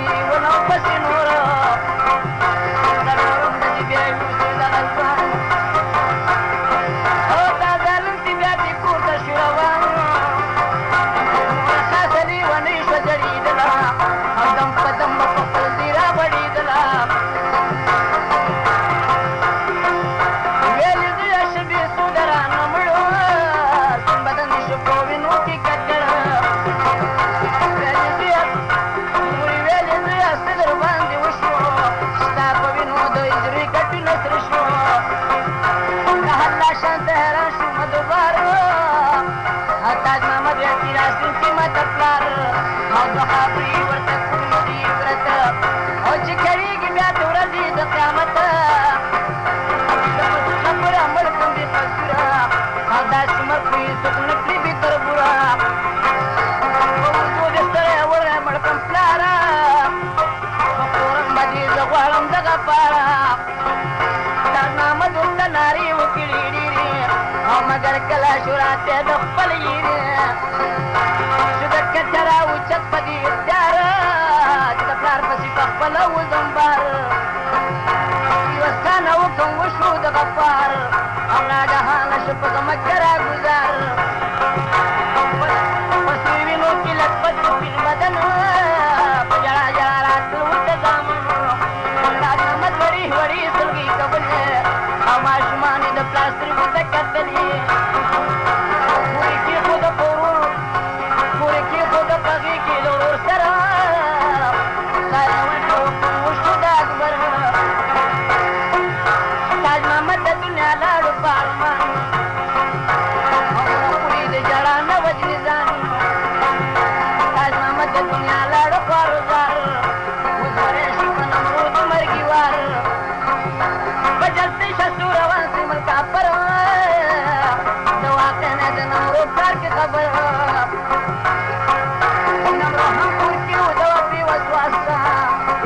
کار او د خبرې ورته کړي دي عبرت او چې کوېږي بیا د ورځې د قیامت د پسو خبره عمل کوم بې قصوره او داسې مرکوي څوک نه کړي بې تربوره په وضو دې ستړی وړی مړ کړم پلاره په فورن به دې زه غواړم دغه پاره نامه درته نارې وکړي ډېرې او مګر کله شو راته د خپل یېرې شو د کچره اوچت په دې اختیاره چې د پلار پسې په خپله وځم بار یوستانه وکړم وشو د غفار او ناګهانه شو په غمه کې راګزار په سور وینو کې لټپټ سپین بدن په ژړا ژړا راتلل ورته زامن راځمت وړې وړې سلګۍ کولې او ماشومان یې د پلار سترګو ته کتلې پورې کېښوده په ورور پورې کېښوده په غېږ کې د ورور سره سارا ورته وکړم وشو د اکبر تاج محمد د دنیا لاړو په ارمان عمره پورې د ژړا نه وجلې ځان تاج محمد د دنیا لاړو خوارو زار اوس وری شي په نمرود مرګي وار په جلسې شستو روان سي ملکا پر د واقع نه د نمرود کار کې خبر نمرو هم کور کې و د وپې وسواسه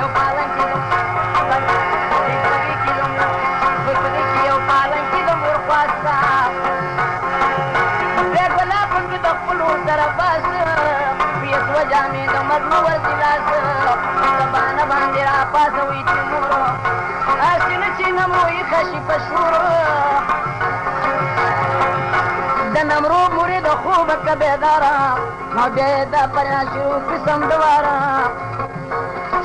یو پالنګ کې یو پالنګ کې د مور خواسته بیا ګلاب کې د خپلو سره باس پیس وجامې د مظلو ورځي لاس سبانه باندې را پاسوي چې مور آسینه چې نمرو یې خشي په شور د نمرو مورې د خوبه که بیداره نو بیا یې دا پریان شروع قسم دواره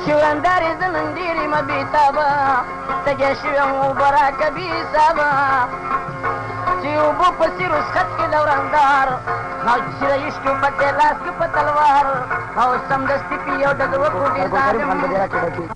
شورندارې زه نن ډېرې مه بېتابه تږی شوی یم اوبه راکه بې حسابه چې اوبو په څېر رسخت کې لورندار او چې د عشق پکې لاس کې په تلوار او سمدستي پې یو ډګر وکړو ډېر ظالم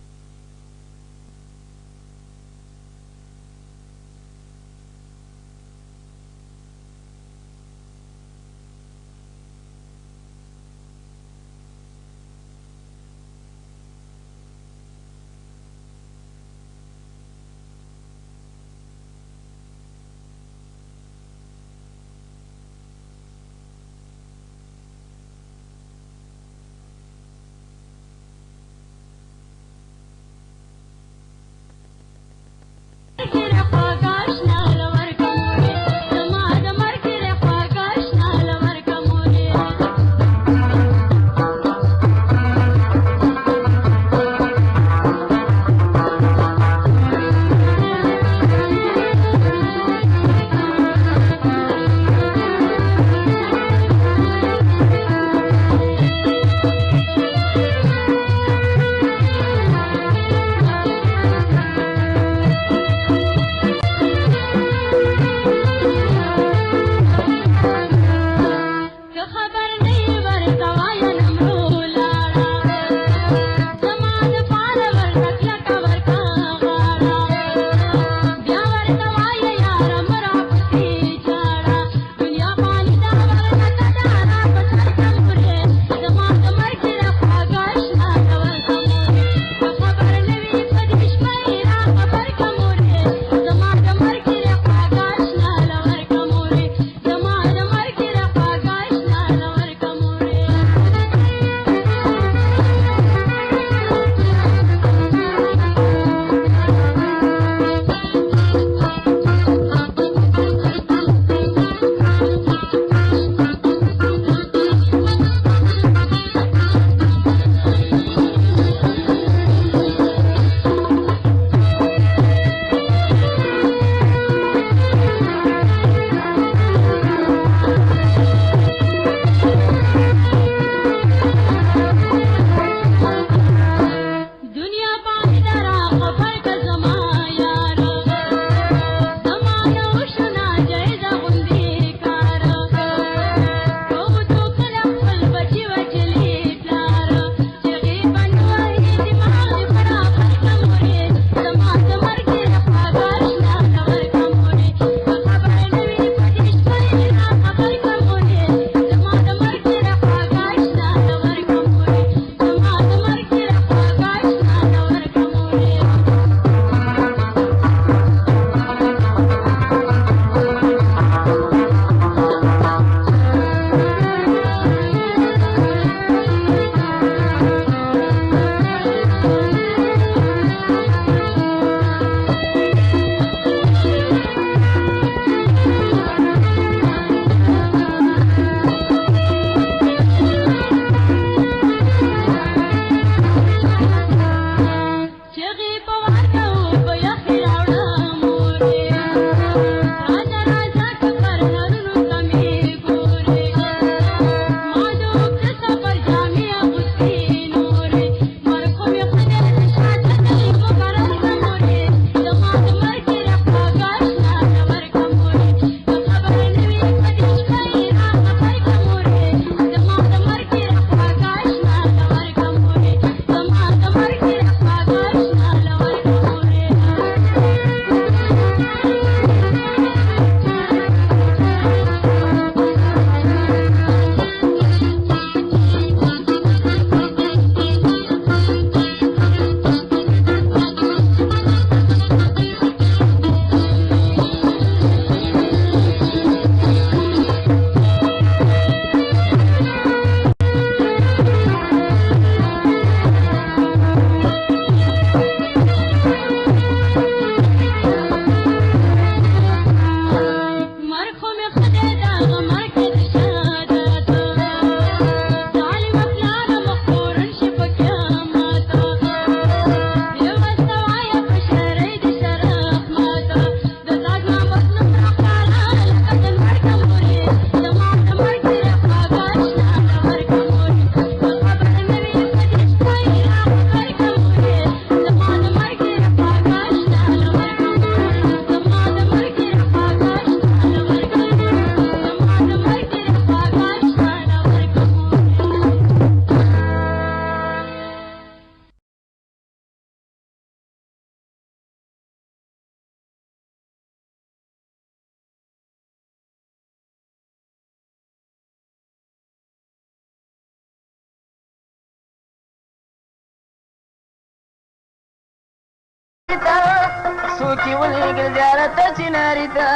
څوک یې ولېږل زیارت ته چناري ته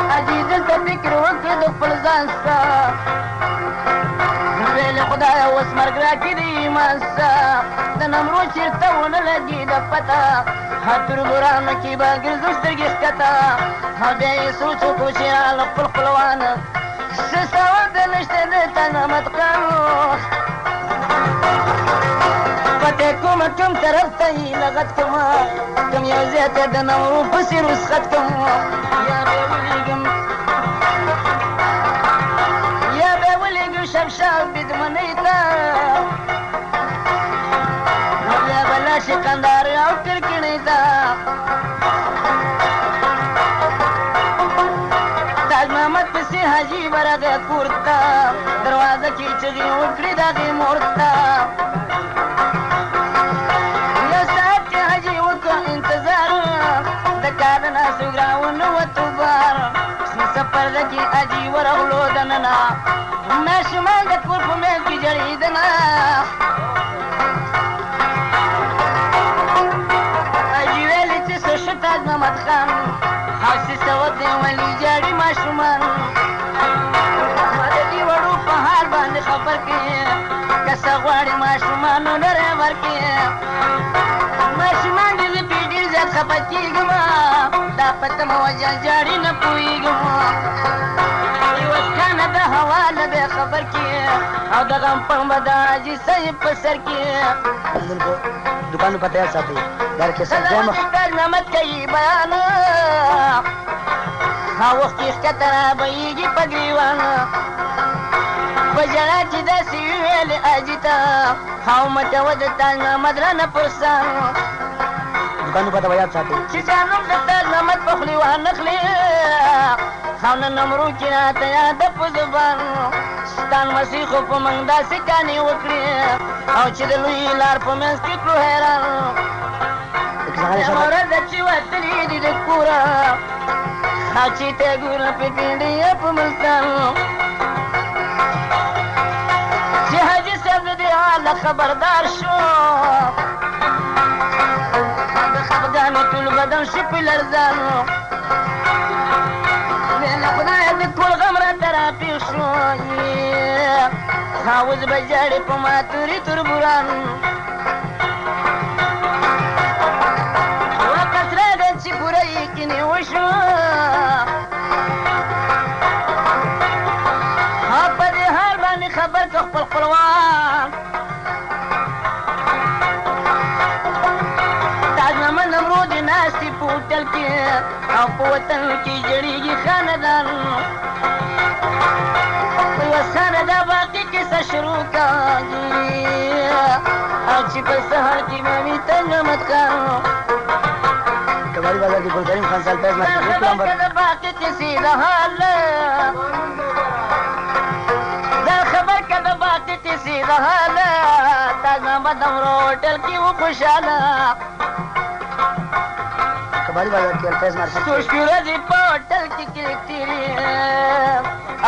حاجي دلته فکر وکړه د خپل ځان سته ویلې خدایه اوس مرګ راکړي د ایمان سته د نمرو چېرته ونه لګي د پته تر ګرانو کې به ګرځو سترګې ښکته بیا یې سوچ وکړو چې راله خپل خپلوان څه سواد نشته د تنامت قانو پته کوم کوم طرف ته یې لغت کومه کوم یو ځای ته د نمرو پسې رسخت کوم یا به ولیږم شمشاد بدمنۍ ته بیا به لاړ شي قندهار او کرکڼۍ ته تاج محمد پسې حاجي به راغی کور ته دروازه کې چغې وکړې د هغې مور ته یو ساعت کې حاجي وکړ انتظار د کار نه ناست راونوتو بار سفر کې حاجي ورغلو دننه ماشومان د کور په منځ کې جړېدله حاجي ویلې چې څه ښه تاج محمد خان هسې سوک دی ولې جاړي ماشومان ما د دې وړو په حال باندې خبر کړې که څه غواړي ماشومانو نری ورکړې ماشومان دې زه پرې ډېر زیات خفه کېږم دا په تمه وجه جاړي نه پوهېږم د هوا نه دی خبر کې او د غم پړ به د حاجي صاحب په سر کې دکان په تیار ساتي در کې تاج محمد کوي بیان وخت کې ښکته رابهېږي په ګریوان په ژړا چې داسې وویلې حاجي ته او مټوه د تاج محمد رانه پرسان دکان په یاد ساتي چې جانم د تاج محمد په خولې وانخلې او نه نمرو کې راته یاده په زبان ستان مسیحو په موږ داسې کانې وکړې او چې د لوی لار په منځ کې کړو حیران ورځه چې وتلي دي د کوره او چې ته ګوره په پنډۍ په ملتان چې حاجي صاحب د دې حاله خبردار شو د خفګانو ټول بدن شو په لرزان خدای د ټول غم راته راپېښ شو اوس به ژاړې په ماتوري تربوران وقت راغی چې پوره یقیني وشو په دې حال باندې خبر که خپل خپلوان تاج محمد نمرود ناستې په هوټل کې او په وطن کې جړېږي خاندان په یوه سره دا باقي کیسه شروع کاږي او چې په سهار کې به وي تاج محمد خان کباړي بازار کې ګل کریم خان صاحب پیز خبر که د باقي کیسې د حال دا خبر که د باقي کیسې د حال تاج محمد نمرو هوټل کې و خوشحاله کباړي بازار کې الفیض مارکیټ څو شپې ورځې په هوټل کې تېرې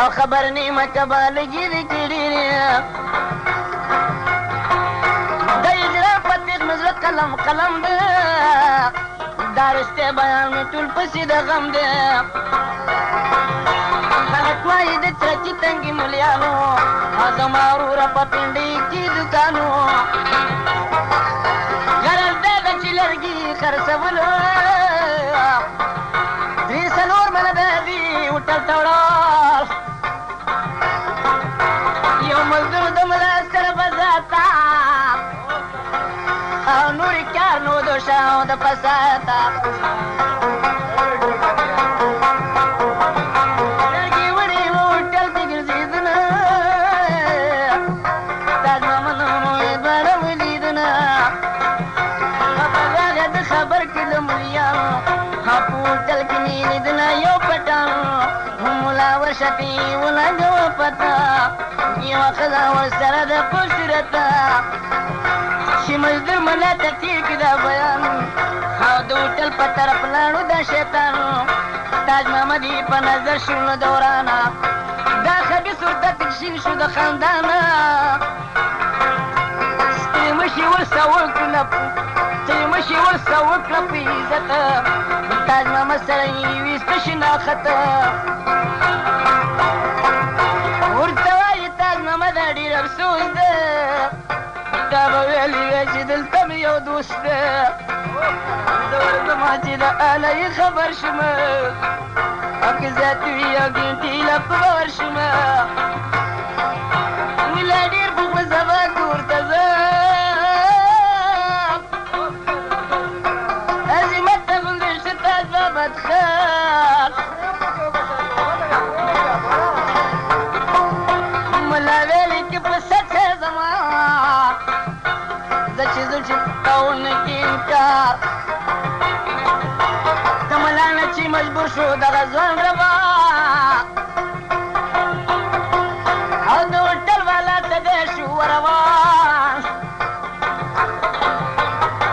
او خبر نیمه کبا لګېدې کې ډېرې د اجرا په تېغ مې زړه قلم قلم دی دا رښتیا بیان مې ټول پسې د غم دی خلک وایي د ترکي تنګي ملیانو او زما وروره په پنډۍ کې دوکانو غرض دا ده چې لرګي خرڅولو درې څلور منه د دې هوټل ته وړل یو مزدور د ملا سره بزاته او نورې کار نو د شاو د فساته لرګي وړې و هوټل کې ګرځېدونه تاج محمد نومو یې دواړه ولیدونه هغه د خبر کې د ملیانو په هوټل کې مې لیدله یو پټان ملا ورشتې ولګوه پته یوه ښځه ورسره د په صورته چې مزدور ملا ته تېر کړي دا بیان او د هوټل په طرف لاړو دا شیطان تاج محمد یې په نظر شو نو دورانه دا خبیث ورته تکشین شو د خاندانه سپېمه مشي ورسه وکړه چې مشي ورسه وکړه په عزت تاج محمد سره یې ویسته شناخت ورته وایي تاج محمد ډېر افسوس ده تا به ویلې وې چې دلته مې یو دوست ده زه ورځمه چې د اله خبر شمه او که زیات وي یو ګنټې له په باور شمه ملا ډېر په غوزه به کور ته ځم عظمت ته غوندې شه تاج محمد خان ملا ویلې چې په سچه زما زه چې ځم چې کوونه کې انکار د ملا نه چې مجبور شو دغه ځوان ربا او د هوټل والا ته دی شو روان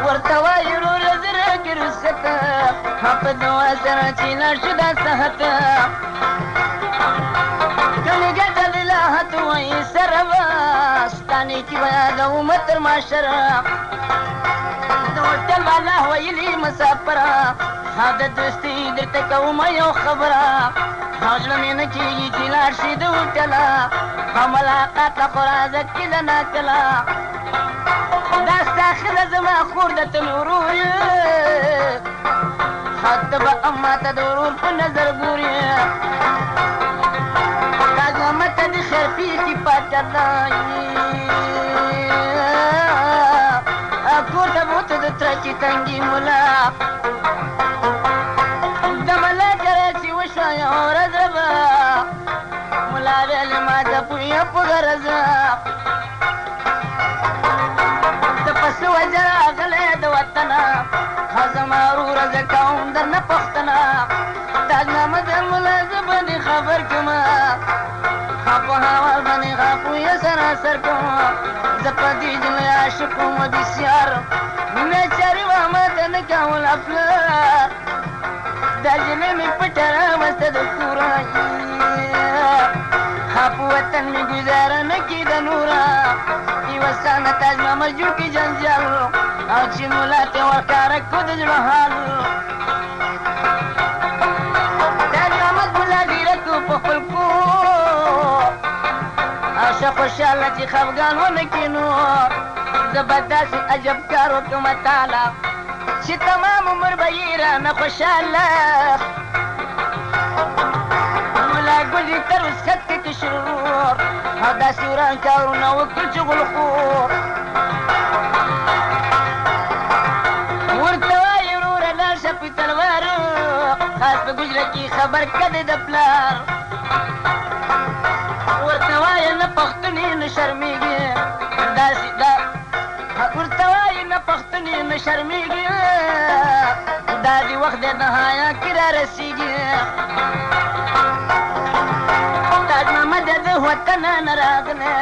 ورته وایي وروره زره کې رخصت په دوا سره چې لاړ شو دا صحت کله ګټه د لاحت وایي سره به ستا نیکي به یادومه تر معاشره د هوټل والا ویلي مسافره د دوستي درته کومه یو خبره زړه مې نه کېږي چې لاړ شي د هوټله او ملاقات له خو راځه کله ناکله دا ستا ښځه زما خور ده ته مې ورور یې ته به اما ته د ورور په نظر ګورې تاج محمد ته د خیر پیسې پاچاهي کور ته به ورته د تره چې تنګي ملا د ملا کره چې وشوه یو ورځ ربه ملا ویلې ما ته پوهه په غرضه ته په څه وجه راغلی د وطنه زما وروره زه کوم درنه پوښتنه تاج محمد ملا زه به دې خبر کړمه په حوال باندې غاپویه سراسر کوم زه په دې جلۍ عاشق وم بسیار ناچاري وه ماته نه کول افلار دا جلۍ مې پټه راوسته د کوره په وطن مې ګزاره نه کېده نوره یوه سانه تاج محمد جوړ کړي جنجال او چې ملا ته ورښکاره کړو د زړه حال تاج محمد ملا ډېره کړو په خپل کور او ښه خوشحاله چې خفګان ونه کړي نور زه به داسې عجب کار وکړمه تاله چې تمام عمر به یې رانه خوشحاله ملا ګل یې تر وسخت کې کشرور او داسې وران کارونه وکړو چې غلخور ورته وایي وروره لاړ شه په تلوار خاص په ګجره کې خبر کدی د پلار ورته وایي نه پښتون یې نه شرمېږي داسې ورته وایي نه پښتون یې نه شرمېږي دا دې وخت دی د حیا کې را رسېږي تاج محمد د وطنه نه راغلی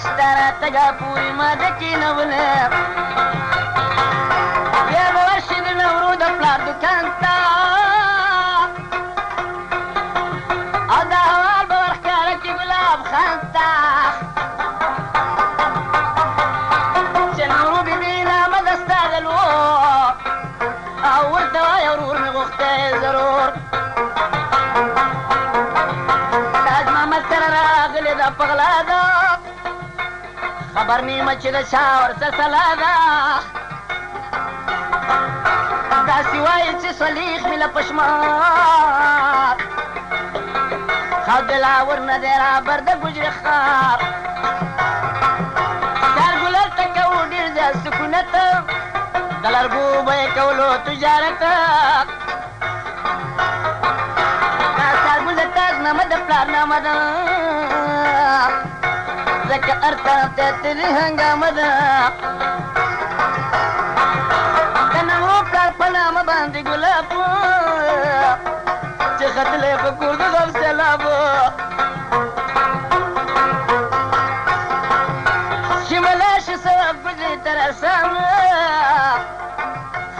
ستا راتګه پورې ما ده کېنولی بیا به ورشي د نورو د پلار دوکان ته او دا حوال به ورښکاره کړي ګلاب خان ته چې نورو بېبي نامه ده ستا د لور او ورته وایه ورور مې غوښتی ضرور تاج محمد سره راغلې ده پغلا ده خبر نیمه چې د چا ورته سلا ده داسې وایي چې صلیخ مې له پشمار خو دلاور نه دی رابر د ګجرې ښار سرګلر ته کوو ډېر زیات سکونت د لرګو به یې کولو تجارت دا سرګل د تاج محمد د پلار نامه ده ځکه هر طرف ته تلې هنګامه ده د نوو پلار په نامه باندې ګلاب چې ختلی په کور د غم سیلاب چې ملا شي سواب ګجرې ته رسانه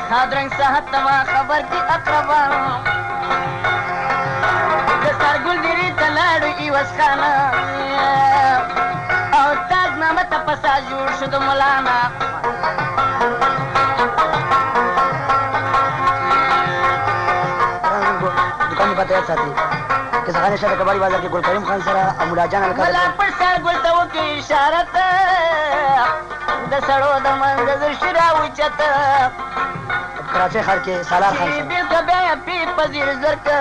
خادرنګ صحت ته ما خبر کړي اقربانو د سرګل ډېرې ته لاړو عوض خانه او تاج نامه ته پسا جوړ شو د ملانا خان شاه د کباړي بازار کې ګل کریم خان سره او ملا جان الکا ملا پر سر ګل ته وکړي اشاره ته د سړو د منځ د شرا اوچته کراچۍ ښار کې سالار خان سره بیلکه بیا پی پذیر زرکه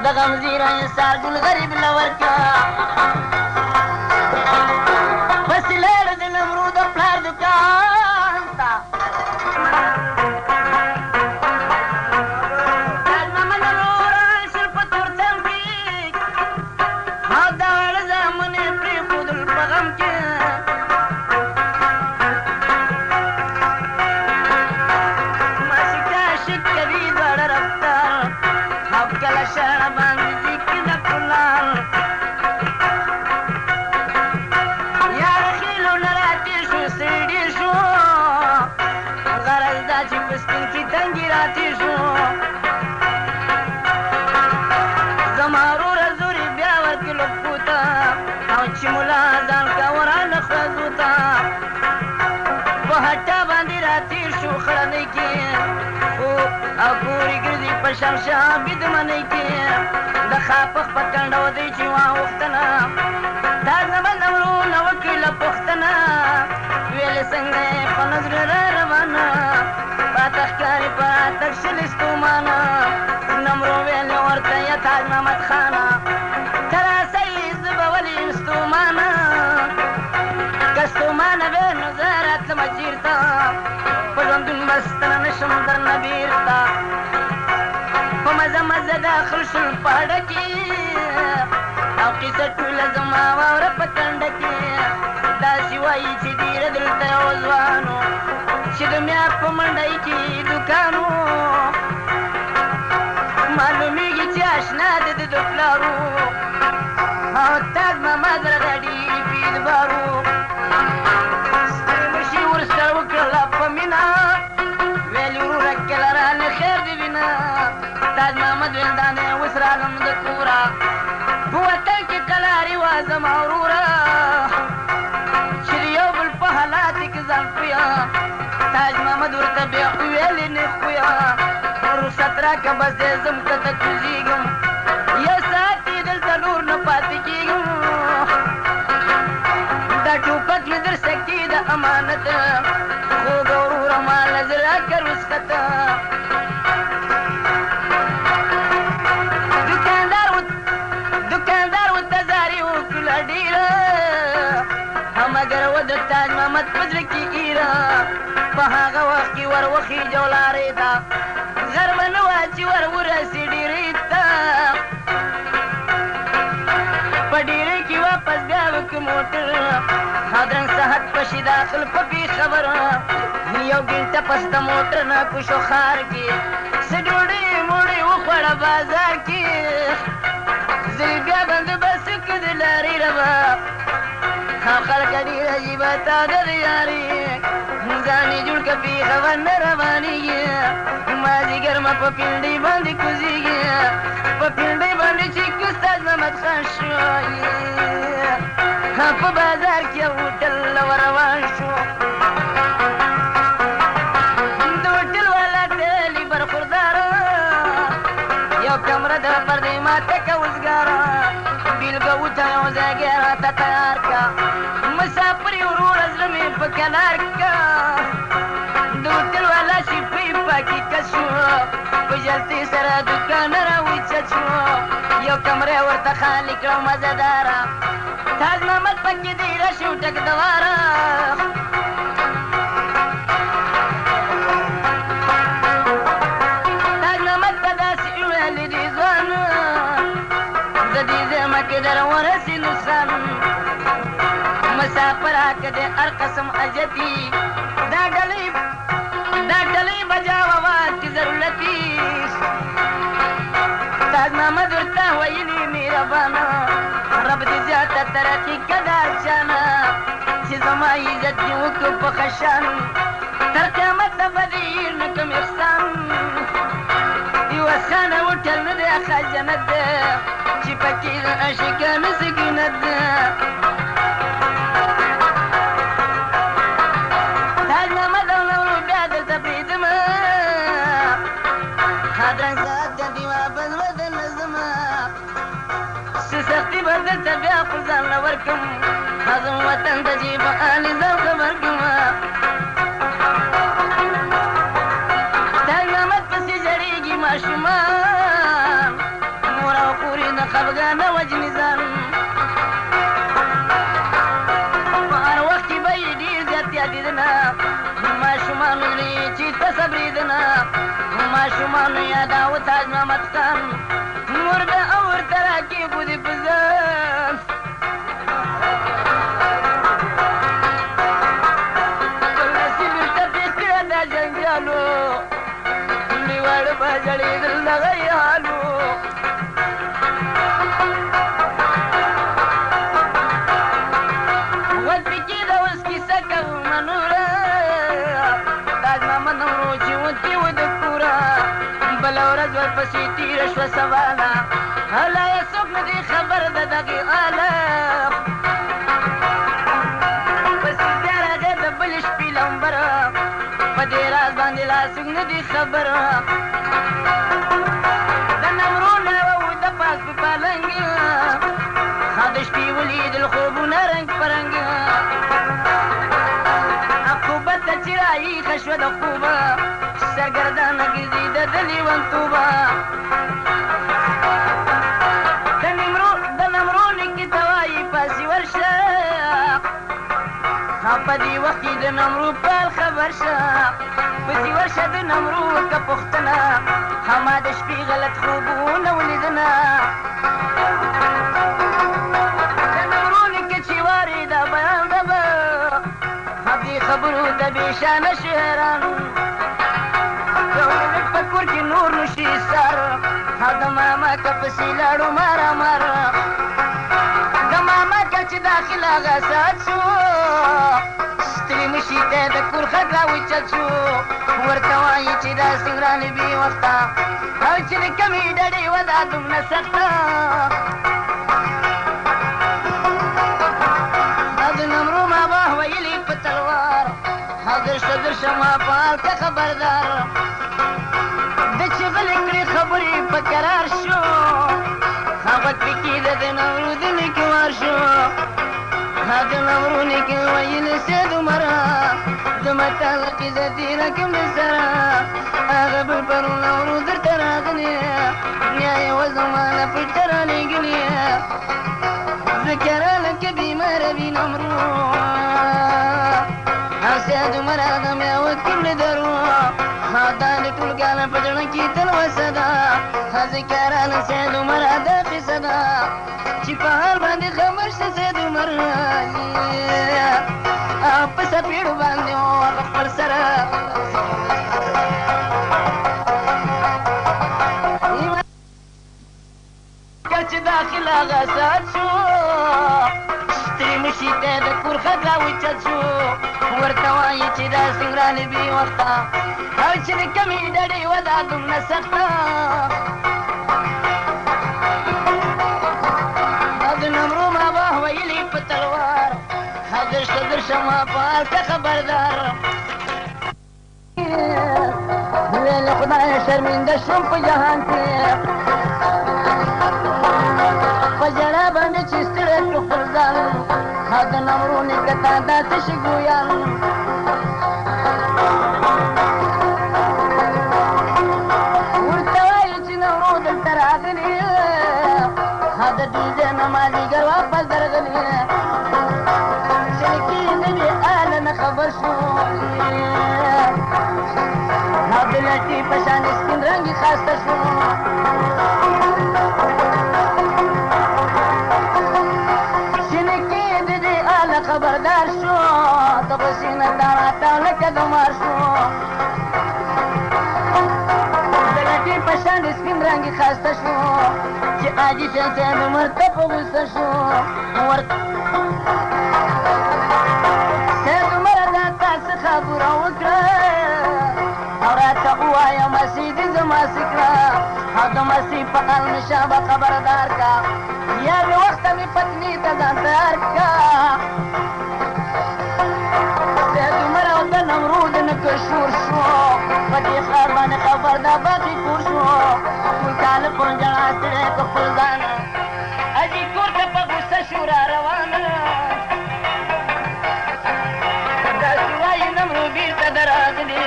د غمزیره انسار ګل غریب لورکه بس لاړه د نمرود پلار دکان ته شمشابې د منۍ کې د خاپخ په کنډو دی چې واوښتنه دا زما نورونه وکړي له پوښتنه ویلې څنګه یې په نظر را روانه پاته ښکاري په تک شلې ستومانه نمرو ویلې ورته یا تاج محمد خانه ته راسئ زه به ولې یم ستومانه که ستومانه وې نو زه راتلمه چېرته په ژوندون به ستنه نه شم درنه بېرته مزه مزه داخل شول په اډه کې او قیصه ټوله زما واوره په ټنډه کې داسې وایي چې ډېره دلته یو ځوانو چې د میا په منډۍ کې دوکانو معلومېږي چې اشنا د د پلارو او تاج محمد راته ډېرې پیدبارو ستړي مشي ورسره وکړله په مینه ویلې وروره کله رانه خیر دې وینه تاج محمد ویل دانې اوس راغلم د کوره په وطن کې کله رواز موروره چې د یو بل په حالاتو کې ځان پویه تاج محمد ورته بیا ویلې نه خویه رخصت راکړه بس دی ځم که ته کوزېږم یو ساعت یې دلته نور نه پاتې کېږم دا ټوپک مې در سکتي د امانت خوږ وروره ماله زه راکړه رخصته مگر و د تاج محمد په زړه کې ایره په هغه وخت کې ور وخېجه لارې ته غرمه نه وه چې ور ورسې ډېرې ته په ډېرې کې واپس بیا وکړه موټر هدرنګ صحت پشي داخل په پېښور یو ګنټه پس د موټر نه کوشو ښار کې څه ډوډۍ موډۍ وخوړه بازار کې زه بیا بندوبست کړه د لارې ربه خلک ډېر عجیبه تا د یاري ځان یې جوړ که پېښور نه روانېږي مازدیګر ما په پنډۍ باندې کوزېږي په پنډۍ باندې چې استاد محمد خان شو په بازار کې یو هوټل ور روان شو د هوټل والا تلي برخورداره یو کمره د پردې ماته که وزګاره بیلګه وته یو ځای راته تیار که مسافر یې وروره زړه مې په کنار که د هوټل والا شیپۍ پاکې کس شو په جلتې سره دوکانه راوچت شو یو کمره یې ورته خالي کړه مزهداره تاج محمد پکې ډېره شو ټک دواره تاج محمد په داسې ویلې دې ځوانه زه دې ځمه کې در ورسې نسخان مسافر که د هر قسم اجتي دا ډلۍ بجاوه کې ضرورتي تاج محمد ورته ویلي مهربانه رب دې زیاته ترقي که دا شانه چې زما عزت دې وکړو په ښه شان تر قیامته به دې هېر نه کړم احسان یوه خانه هوټل نه دی ښه جنت دی چې پکې د عاشقانو سکینت دی تاج محمد او نورو بیا دلته پرېږدمه هدرنګ ساعت د دې واپس به درنه ځمه درته بیا خو ځان له ورکړم زما وطن ته چې په آل ځان خبر کړم ستا قیامت پسې ژړېږي ماشومان مور او خورې د خفګانه وجنې ځان په هر وخت کې به یې ډېر زیات یادېدنه ماشومانو زړه یې چې ته صبرېدنه ماشومانو یاداوه تاج محمد خان مور به او ورته راکېښودې په ځان خپل نصیب ورته پېښ کړه دا جنګیالو لوی واړه به ژړېدل دغه یې حال و غوږ پې کېده اوس کیسه کومه نوره تاج محمد نمرو چې وتې و د کوره بله ورځ ورپسې تېره شوه سباله هله یې څوک نه دی خبر د دغې عالم پسې بیا راغی د بلې شپې لمبره په دې راز باندې لا څوک نه دی خبر د نمرو ناوه و د پاس په پالنګ د شپې ولیدل خوبونه رنګ په رنګ عقوبت ته چې راایښه شوه د خوبه سرګردانه ګرځېده د لیونتوبه د نمرو نیکي ته وایي پاسې ورشه په دې وخت کې د نمرو پال خبر شه پسې ورشه د نمرو که پوښتنه هما د شپې غلط خوبونه ولیدنه د نمرو نیکه چې وارېده بیان ده به دې خبرو ته بېشانه شو حیران یو منټ په کور کې نور نشي سر د ماما که پسې لاړو مارا مارا د ماما که چې داخل هغه ساعت شو ستړي مشي ته د کور خټ راوچت شو ورته وایي چې دا سنګرانې بې وخته او چې د کمې ډډې وه دا دومره سخته د نمرو ماما ویلي په تلوار درشه ما په حال که خبردار د چې غلې کړې خبرې په قرار شو غوږ پې کېده د نمرو د نیکه وار شو د نمرو نیکه ویل سید عمره د متل قصه تېره کړم د سره هغه بل پرون نمرو درته راغلې بیا یې و زمانه پټه رالېږلې ځکه رالکه بیماره وي نمرو سید عمره د میاوه کړلې درو دا د ټول کال په زړه کې تلوسه ده ذکرانه سید عمره دا قصه ده چې په حال باندې خبر شه سید عمره په څپېړو باندې هغه خپل سره که چې داخل هغه ساعت شو ستړي مشي ته د کور خټ راوچت شو ورته وایي چې دا سنګرانې بې وخته او چې د کمې ډډې وه دا دومره سخته د نمرو ماما ویلي په تلوار درشه ما په حال که خبردار ویل خدای شرمنده شوم په جهان کې په ژړا باندې چې ستړی کړو خپل ځان د نمرو نیکه تا دا تشي ګویان ورته وایي چې نمرو دلته راغلي د ډیزې نه مازدیګر واپس درغلي چې کېږي د آله نه خبر شو د لټي په شان سپین رنګې خاسته شو خبردار شو د غوسې نه تاړاتاو لکه د مار شو د لټې په شان د سپین رنګې ښایسته شو چې حاجي صاحب عمر ته په غوسه شو صاحب عمره دا تا څه خبره وکړه او راته ووایه مسیح دې زما څه کړه او د مسیح په حال نشه به خبردار کا یا د وخته مې پتني ته ځان تیار کا شور شو په دې ښار باندې خبر دا باقي کور شو ټول کال په ژړا ستړی کړ خپل ځان حاجي کور ته په غوسه شورا روانه داسې وایي نمرو بېرته د راغلې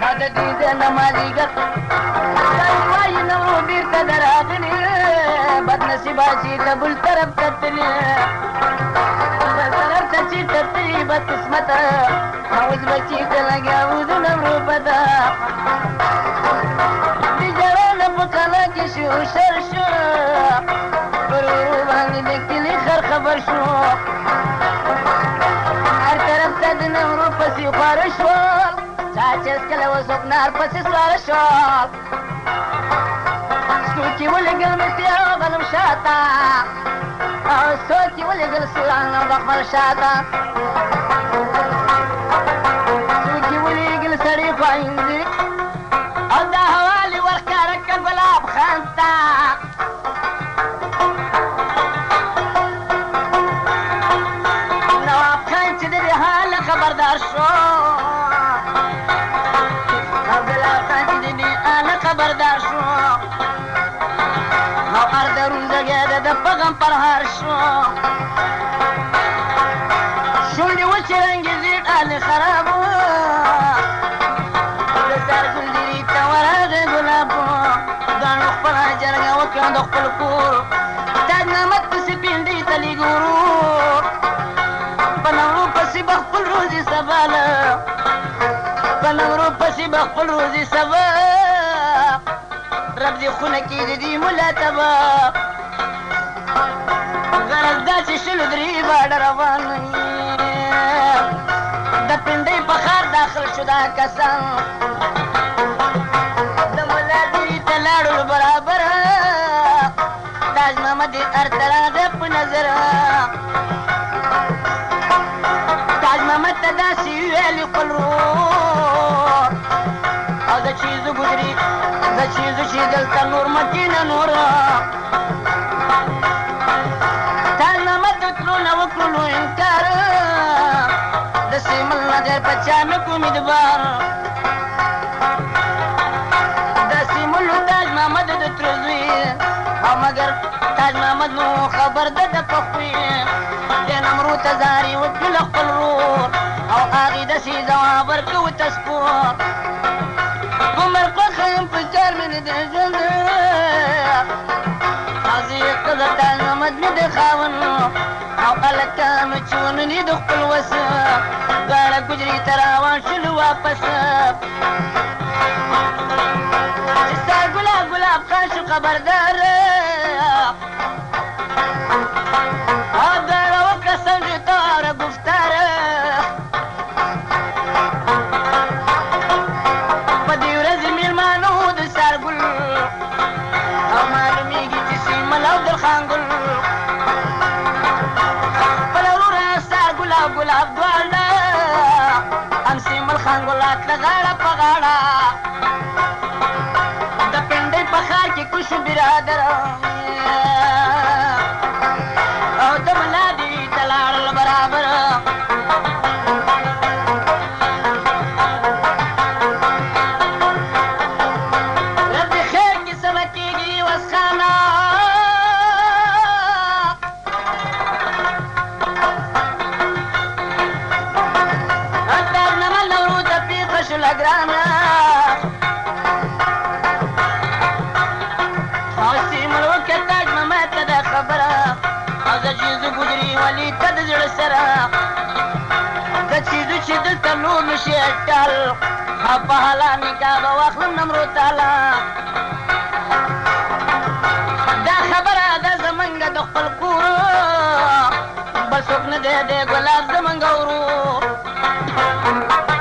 ما د دوی د نمازیګر داسې وایي نمرو بېرته د راغلې بدنصیبه چې د بل طرف ته تلې بل طرف ته چې ته تلې بدقسمته اوس به چې ته لګیا و د نمرو پته د جوانه په کله کې شو شر شو پر ورو باندې د کلي خر خبر شو هر طرف ته د نمرو پسې خواره شول چا چې هېڅکله وڅوک نار پسې سواره شول څوک یې ولېږل مستي او غنم شاته او څوک یې ولېږل سوران او بخمل شاته څوک یې ولېږل سړي خوایندې او دا حوالې ورښکاره کړه ګلاب خان ته نواب خان چې د دې حال خبردار شو او ګلاب خان چې د دې حال خبردار شو او هر درون زګی د ده په غم پرهار شو شونډې وچې رنګې زیړ حال خراب و د سرګل ډېرې ته ورغی ګلاب ګاڼو خپله جرګه وکړه د خپل کور تاج محمد پسې پنډۍ ته لږ ورور په نورو پسې به خپل روزي سباله په نورو پسې به خپل روزي سبا رب دې خونه کې د دې ملا تبا غرض دا چې شلو درې باډه روان د پنډۍ په ښار داخل شو دا کسان د ملا درې ته لاړو برابره تاج محمد یې هر ته راغی په نظر تاج محمد ته داسې ویلي خپل ورور او د چیزو ګودري د چیزو چې دلته نور مکینه نور تاج محمد د تلو نه وکړلو انکار د سیمل نه غیر په چا نه کوم اعتبار د سیملو تاج محمد د تلو زوی او مګر تاج محمد نو خبر ده د پخوی د نمرو ته زاري وکړل خپل ورور او هغې داسې ځواب ورکړ ورته سپور عمر خوښه یم په چار مې نه دی ژوند قاضي ښځه تاج محمد مې د خاوند او هلکانو چې ونه لید خپل وس دواړه ګجري ته روان شولو واپس چې ستا ګلاب ګلاب خان شو خبردار او دواړه وکړه سنډې تاره ګفتار په دې ورځې مېلمانو د سارګل او معلومېږي چې سیمل او درخان ګل خپله وروره سارګل او ګلاب دواړه هم سیمل خان ګل اتله غاړه په غاړه د پنډۍ په ښار کې کوشو برادر او د ملا دې ته لاړل برابر رب دې خیر کې سبا کېږي وسخانه تاج محمد نورو ته پېښه شوله ګرانه او سیمل وکړه تاج محمد ته دا خبره او د چیزو ګودري ولي ته د زړه سره د چیزو چې دلته نور نشي اټال او په حالا نکاح به واخلم نمرو تاله دا خبره ده زمونږ د خپل کور بل څوک نه دی دی ګلاب زمونږ ورور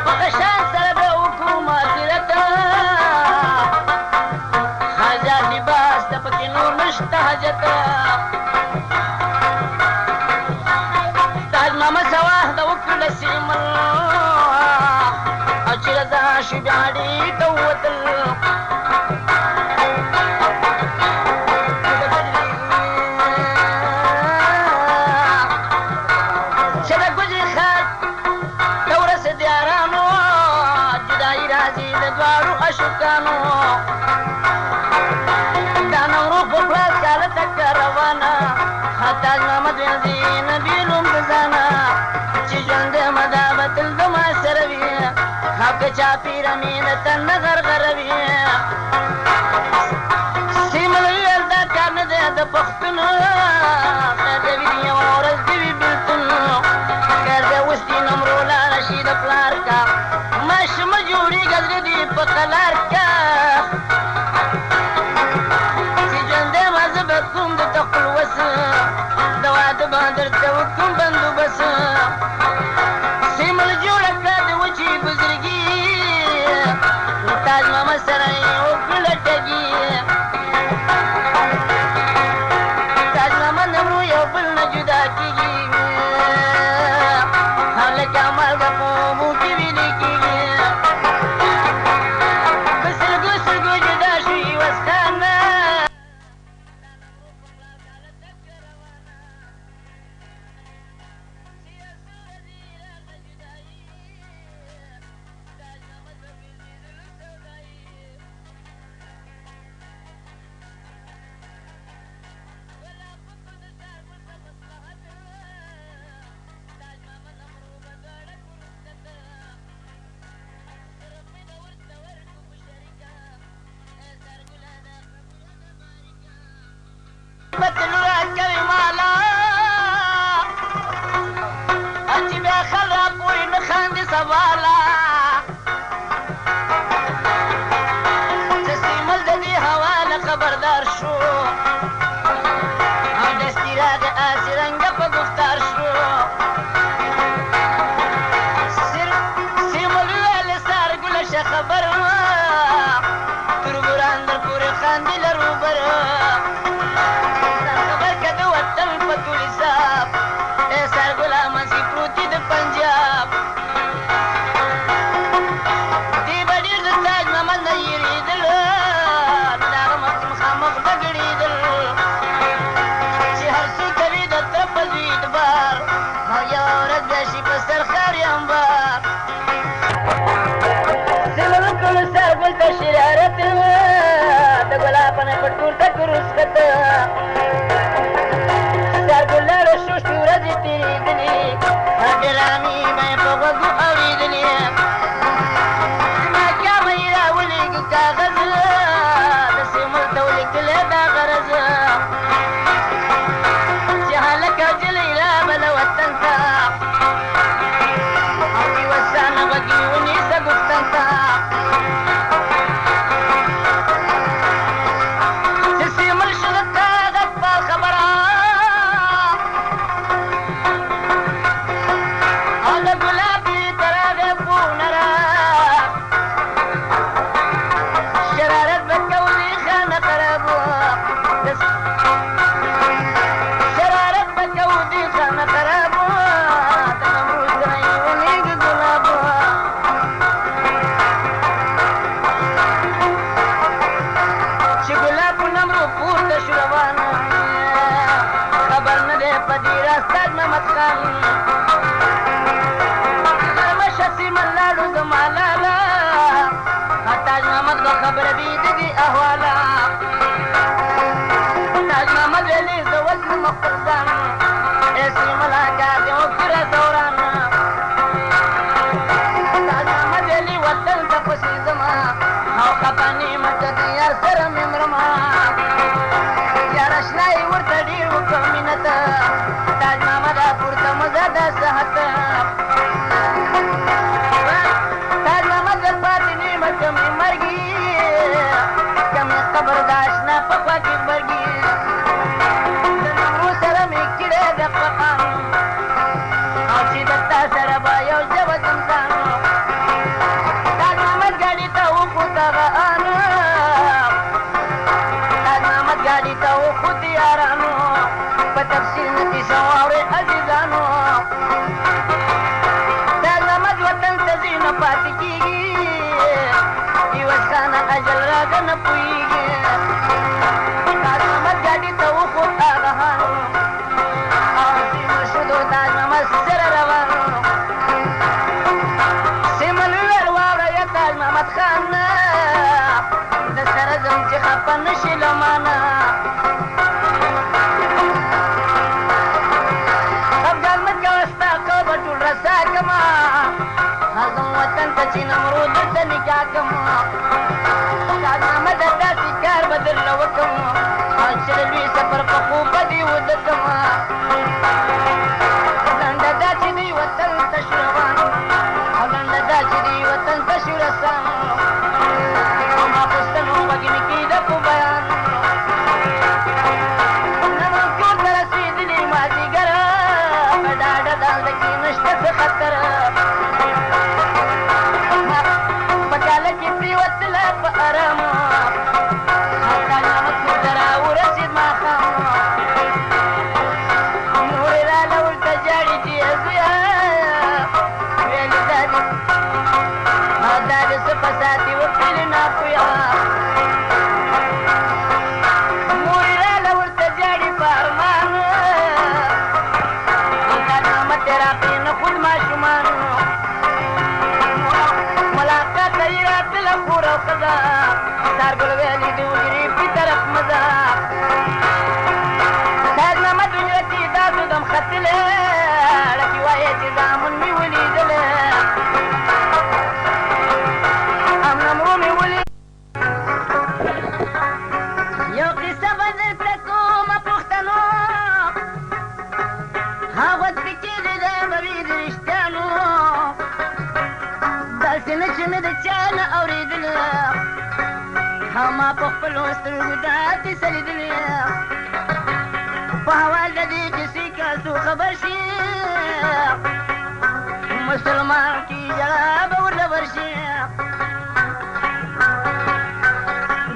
په ښه شان سره به وکړو معذرت حاجات لباس ته پکې نور نشته حاجت تاج محمد سواه د وکړل سیمل او چې رضا شو بیا ډې ته ووتل چې د ګوجري ښار ته ورسېد یارانو جدایي راځي د دواړو اشوکانو دا نورو په خلاص کاله تکه روانه تاج محمد ویل زه بیلوم د ځانه چې ژوند یم دا به تل زما سره وي او که چا پیره مې د تن نه غرغروي سیمل ویل دا کار نه دی د پښتون خیر دې وي یوه ورځ دې وي بېلتون خیر دی اوس دې نمرو لاړه شي د پلار کا ماشومه جوړېږه زړه دې په قلار کا چې ژوند یم زه به کوم د تقل وس د واده به درته وکړم بندوبس سیمل جوړه کړه د وچې بزرګي تاج محمد سره یې وکړله ټګي تاج محمد نمرو یو بل نه جدا کېږي او لکه مالګه په اوبو کې ویلې کېږي په سلګو سلګو جدا شو عوض خانه بتلو راکوي مالا چې بیا خلک وایي نه خاندي سوالا چې سیمل د دې هوا نه خبردار شو او دستي راغی آسې رنګه په گفتار شو سیمل ویل سارګله شه خبر تر ګران در پورې خاندي لرو بر خان د سره زم چې خپه نشي لمانه چې نمرود درته نکاح کم کارنامه د داسې کار به درله وکم چې د لوی سفر په خوب به دې وده کم لنډه دا چې دوی وطن ته شو روان او لنډه دا چې دوی وطن ته شو رسان ما پوښتنو غوږ مې کېده په بیان نن کور ته رسېدلې مازدیګره په ډاډه دالده کې نشته څه خطر په کاله کې پرېوتله په ارامه ما په خپلو سترګو داسې سلیدلې په حوال د دې کیسې که څوک خبر شي مسلمان کې ژړا به ورله ورشي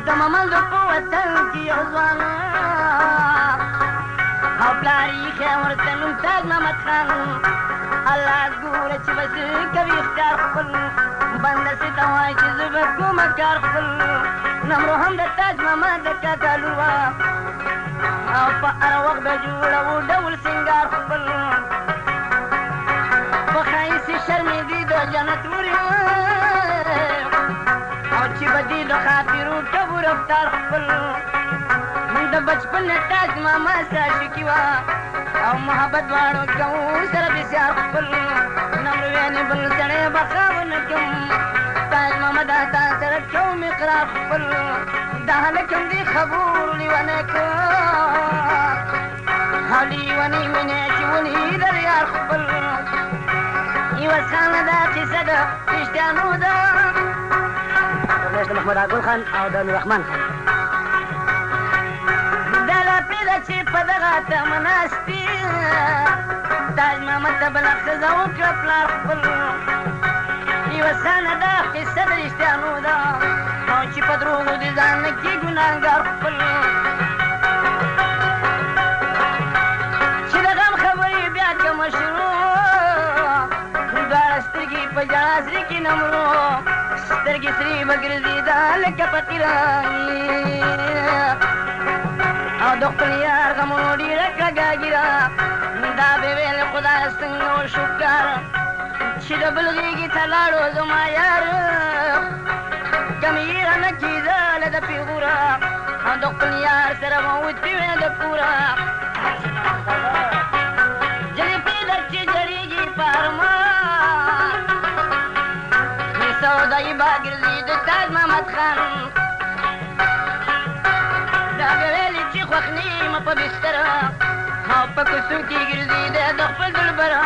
د ممندو په وطن کې یو ځوان او پلار یې ښه ورته نوم تاج محمد خان الله ګوره چې به څه کوي اختیار خپل بنده سې ته وایي چې زه به کومه کار خپل نمرو هم د تاج محمد د کاکا لور وه او په هر وخت به جوړوو ډول سینګار خپل په ښایستې شرمېدې د جنت ورې او چې به دې د خاطرو ټبو رفتار خپل د بچپن تاج محمد سره عاشقي وه او محبت دواړو کوو سره بسیار خپل نمرو یعنې بل سړی به ښه ونه کړم تاج محمد تا سره کوم اقرار خپل دا هلک هم دې خبرو لیونی کړ او لیونی مینې چې ولیدل یار خپل عوض خان دا قیصه ده رښتیانو ده د محمد عقل خان او د نوررحمن خان دا لاپې ده چې په دغه تمه ناست دي تاج محمد ته بله ښځه وکړه پلار خپل یوه سانه دا قصه د رښتیانو ده او چې په دروغو د ځان نه کې ګناهګار خپل چې د غم خبرې بیا کمه شروع دواړه سترګې په ژړا زړه کې نمرو سترګې سرې به ګرځېده لکه په تیرانې او د خپل یار غمونو ډېره کړه ګاګیره دا به ویل خدای څنګه وشو کار چې د بل غېږې ته لاړو زما یار کم یې رانه کېدله د پیغوره او د خپل یار سره به وتې وې د کوره جلفې ده چې جړېږي په ارمان سودایي به ګرځي د تاج محمد خان دا به ویلې چې خوښ نیمه په بستره او په کوڅو کې ګرځېده د خپل دلبره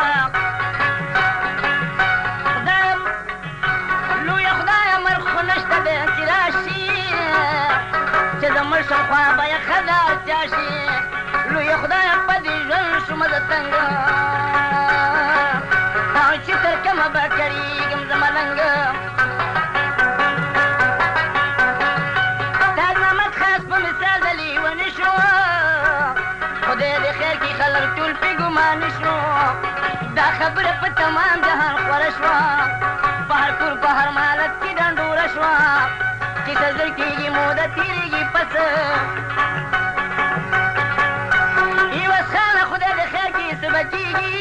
چې د مشر خوا به یې ښځه اړتیا شي لویه خدایه په دې ژوند شومه زه تنګه او چې تر کومه به کړېږم زه ملنګه تاج محمد خاص په مثال د لیوني شو خدای دې خیر کړي خلک ټول پرې ګمانه شو دا خبره په تمام جهان خوره شوه په هر کور په هر مالت کې ډنډوره شوه کیسه زر کېږي موده تېرېږي پس عوض خانه خدای د خیر کې څه به کېږي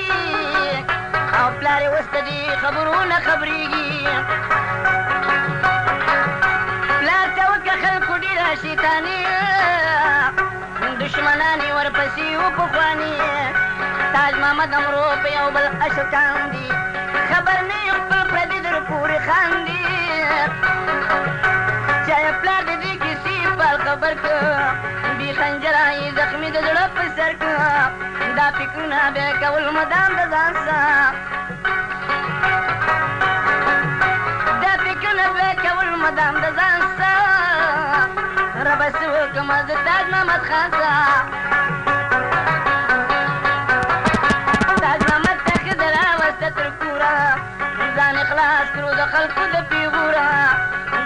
او پلار یې اوس د دې خبرو نه خبرېږي پلار ته وکړه خلکو ډېره شیطاني دشمنان یې ورپسې وپخواني تاج محمد امرو په یو بل اشرکان دي خبر نه یې خپل پردي در پورې خاندي چا یې پلار د دې کیسې پال خبر که بې خنجره یې زخمي د زړه په سر که دا فکرونه بیا کول مدام د ځان سه دا فکرونه بیا کول مدام د ځان سه ربه څه وکړمه زه تاج محمد خان سه تاج محمد ته ښځه راوسته تر کوره ځان خلاص کړو د خلکو د پیغوره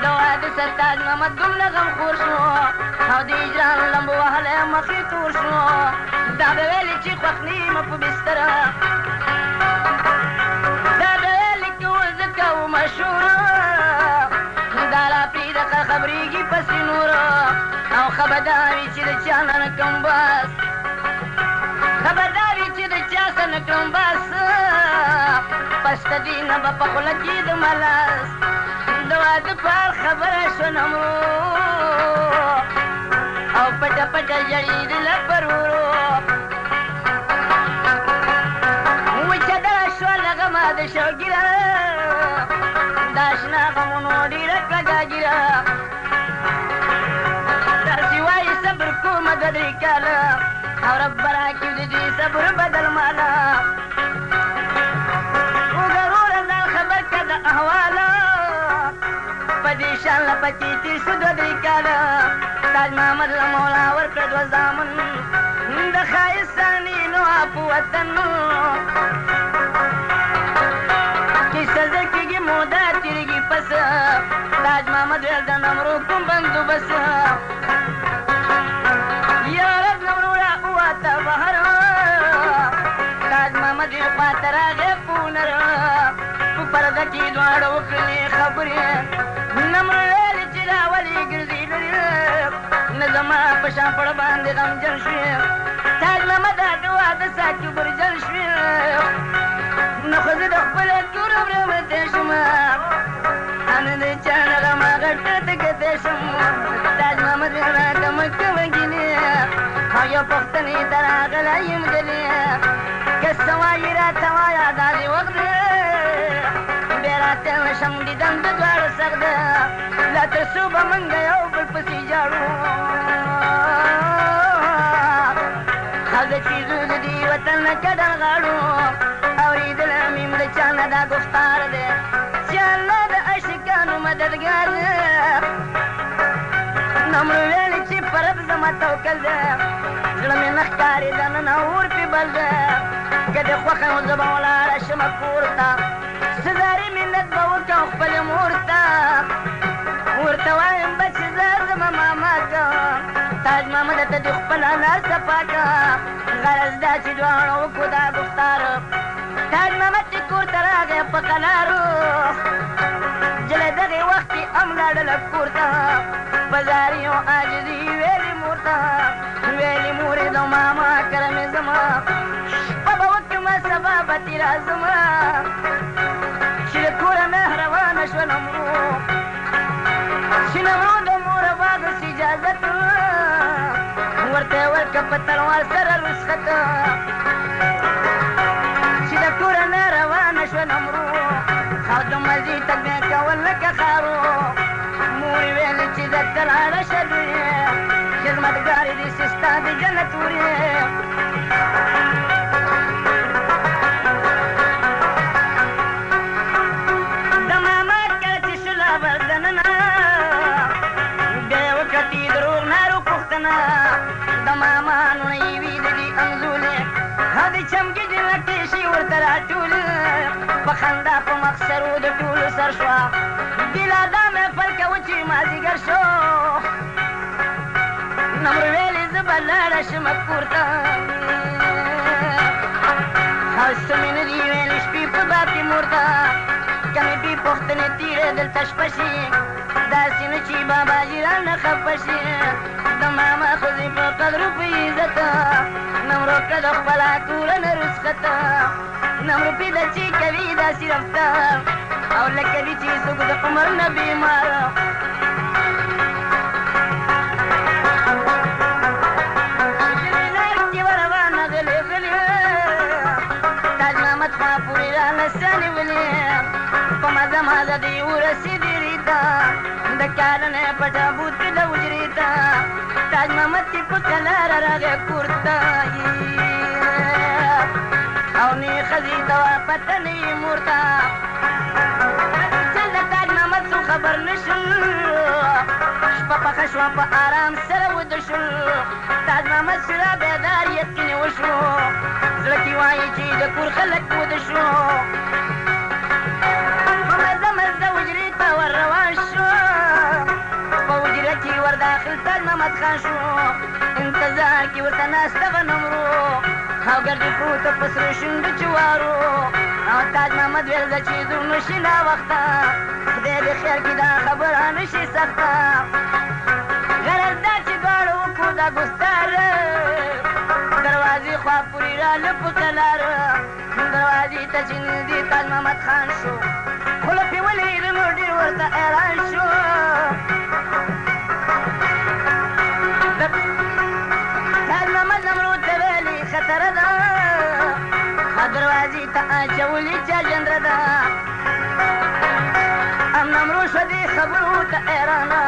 د واده سر تاج محمد دومره غمخور شو او د هجران لمبو وهلی مخې تور شو دا به ویلې چې خوښ نیمه په بستره دا به ویلې که زه کوو مشوره دا را پرېږده که خبرېږي پسې نوره او خبردار وي چې د چا نه نه کړم بس خبردار وي چې د چا څه نه کړم بس پس د دې نه به په خوله کې د ملاس د واده په حال خبره شوه نمرو او پټه پټه ژړېدله پر ورو وچه دړه شوه له غمه د شوګیره د اشنا غمونو ډېره کږه ګیره داسې وایي صبر کومه دوه درې کاله او رب به راکړي د دې صبر بدل ماله وګوره ځان خبر که د احواله په دې شان له پکې تېر شو دوه درې کاله تاج محمد له مولا ورکړه دوه زامن د ښایستانې نوه په وطن کیسه زر کېږي موده تېرېږي پس تاج محمد ویل د نمرو کوم بندوبس یو ورځ نمرو را ووته بهر تاج محمد یې خواته راغی په هنر په پرده کې دواړه وکړلې خبرې نمرو ویلې چې دا ولې ګرځې لرې نه زما په شان پړه باندې غمجن شوې تاج محمد د واده ساکي برجل شوې نه خو زه د خپله کوره برمتی شم نه د چا نه غمه غټه تکتی شم تاج محمد راته مکه وګینې او یو پوښتنې ته راغلی یم دلې که څه وایي راته وایه دا دې وخت دی بیا راته نه شم دیدن د دواړو سخت ده لا تر څو به موږ یو بل پسې ژاړو او د چیزو د دې وطن نه کډل غاړو اورېدلی مې د چا نه دا گفتار دی چې الله د عاشقانو مددګار دی نمرو ویلې چې په رب زما توکل دی زړه مې نه ښکاري دننه اور پې بل دی که دې خوښه یم زه به ولاړه شمه کور ته سزاري منت به وکړم خپلې مور ته ورته وایم بچې زه زما ماما که تاج محمد ته دې خپله لار صفا که غرض دا چې دواړه وکړو دا گفتار تاج محمد چې کور ته راغی په قلارو جلی دغې وخت کې هم لاړله کور ته په زاري او عاجزي ویلې مور ته ویلې مورې د ماما کره مې ځمه شپه به وکړمه سبا به تې راځمه چې د کوره مهربانه شوه نمرو چې نمرو د موره واغست اجازت ورته یې ورکړه په تلوار سره رسخت چې د کوره نه روانه شوه نمرو او د مزې تګ بیا کول لکه خارو مور یې ویلې چې د ته لاړه شه لورې خدمتګارې دې چې ستا د جنت ورې د ماما کله چې شوله بر دننه بیا یې وکتې دروغ نارو پوښتنه د ماما نونه یې وي د دې انځولې او د چمکې جنکې شي ورته راټول په خندا په مخسرو د ټولو سر شوه بلا دا محفل کوه چې مازدیګر شو نمرو ویلې زه به لاړه شمه کور ته او څه مې نه دي ویلې شپې په باب کې مور ته که مې بې پوښتنې تېره دلته شپه شي داسې نه چې باباجي رانه خفه شي د ماما ښځې په قدر په عزت نمرو که د خپله کوره نه رسخته نمرو پیدا چې کوي داسې رفتار او لکه وي چې څوک د عمر نه بیمار چې وربانه غلې غلې تاج محمد خوا پورې رانه سانې ولې په مزه مازه کالنې پټه بوت د حجرې ته تاج محمد کې په کلاره راغی کور ته او نه ښځې ته وه پته نه یې مور ته چل د تاج محمد څو خبر نه شول شپه پخه شوه په آرام سره وده شول تاج محمد سره بیدار یقین وشو زړه کې وایي چې د کور خلک وده شو په مزه مزه حجرې ته ور روان شو په حجره کې ور داخل تاج محمد خان شو انتظار کې ورته ناسته غنم رو او ګردې پروته په سرو شونډو جوارو او تاج محمد ویل ده چې ځو نشي ناوخته خدای دې خیر کړي دا خبره نشي سخته غرض دا چې دواړو وکړو دا ګستار دروازې خوا پورې راله په قلار دروازې ته چې نږدې تاج محمد خان شو خوله پرې ولید نو ډېر ورته حیران شو تاج محمد نمرو ته ویلې خطره ده دروازې ته اچولې چا جندره ده ام نمرو شوه دې خبرو ته حیرانه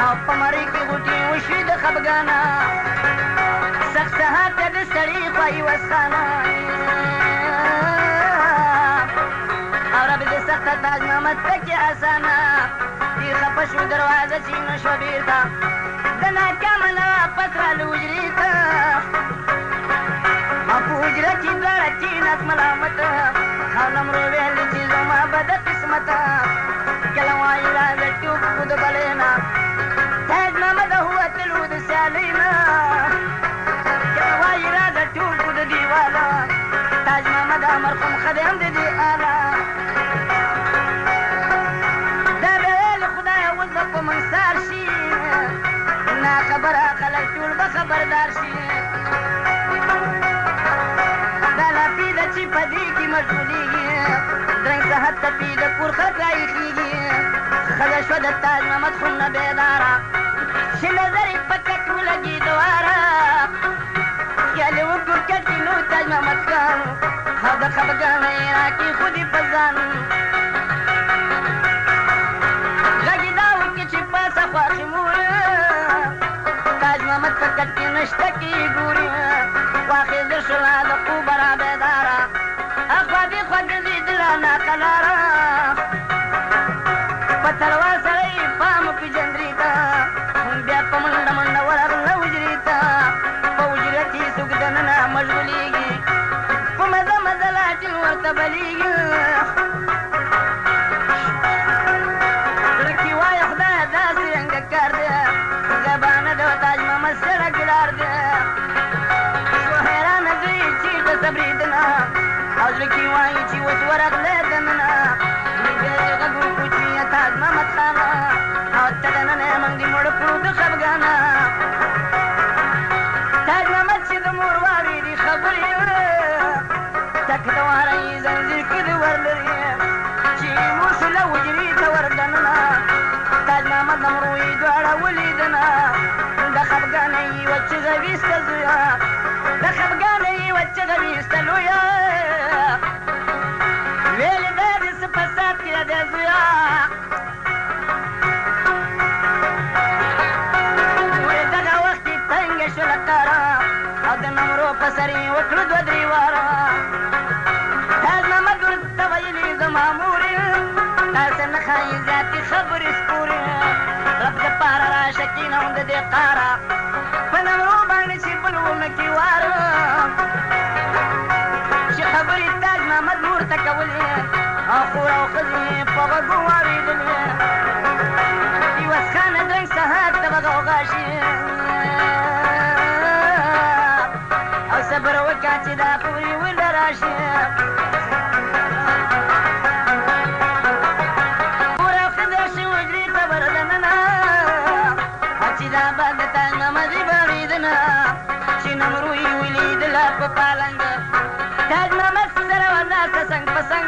او په مرۍ کې غوټې وشوې د خفګانه سخت سهار ته د سړي خوایي وسخانه او رب دې سخته تاج محمد ته کې اسانه ډېر خفه شو دروازه چې نه شوه بېرته د ناکامه نه واپس راله حجرې ته او په حجره کې دواړه کېناست ملامت او نمرو ویل چې زما بده قسمت کله وایي راځه ټوپ خو د بلې نه تاج محمد ووتلو د سیالۍ نه کله وایي راځه ټوپ خو د دیواله تاج محمد مرحوم ښه دی هم د دې آله دا به ویل خدایه اوس به په موږ سار شي ناخبره خلک ټول به خبردار شي چې په دې کې مشغولېږي درنګ صحت تپي د کور خلک راایښېږي ښځه شوه د تاج محمد خون نه بیداره چې نظر یې په کټ ولګي دواره خیال یې وکړو کټ کې نو تاج محمد خان او د خفګانه یې راکېښود یې په ځان غږ یې دا وکړي چې پاسه خواښې مور تاج محمد په کټ کې نشته کې ګوري واخېزه شوله د خوبه را بیداره اخوا دې خوا ګرځېدله ناقلاره په تلوار سره یې پام وکړي جندرې ته بیا په منډه منډه ورغله حجرې ته په حجره کې څوک دننه مشغولېږي په مزه مزه لاټین ورته بلېږي زړه کې وایه خدایه داسې رنګه کار دی زبانه د تاج محمد سره ګلار دی صبرېدنه او زړه کې وایي چې اوس ورغلی دننه بیا یې غږ وکړو چې تاج محمد خانه او ته دننه یې موږ دې مړ کړو د خفګانه تاج محمد چې د مور واورېدې خبرې ټک د واره یې زنځیر کړي ور لري چې مور شوله حجرې ته ور دننه تاج محمد نمرو یې دواړه ولیدنه د خفګانه یې وه چغه ویسته زویه د خفګانه یې وه چغه ویسته لویه ویلې دا دې څه فساد کړی دی زویه وایي دغه وخت یې تنګه شوله کاره او د نمرو په سر یې وکړو دوه درې واره تاج محمد ورته ویلې زما مورې داسې نه ښایي زیاتې خبرې سپورې رب دپاره راشه کېنوم د دې قاره په نمرو باندې چې بل ونه کې واره چې خبرې تاج محمد مور ته کولې او خور او ښځې په غوږو واورېدلې عوض خانه درنګ سهار ته به غوغا شي او صبر وکړه چې دا پورې ونه راشي خور او ښځه شي حجرې ته ور دننه او چې دا به د تاج محمد یې بغېدنه چې نمرو یې ولیدله په پالنګ تاج محمد سره ورناسته څنګ په څنګ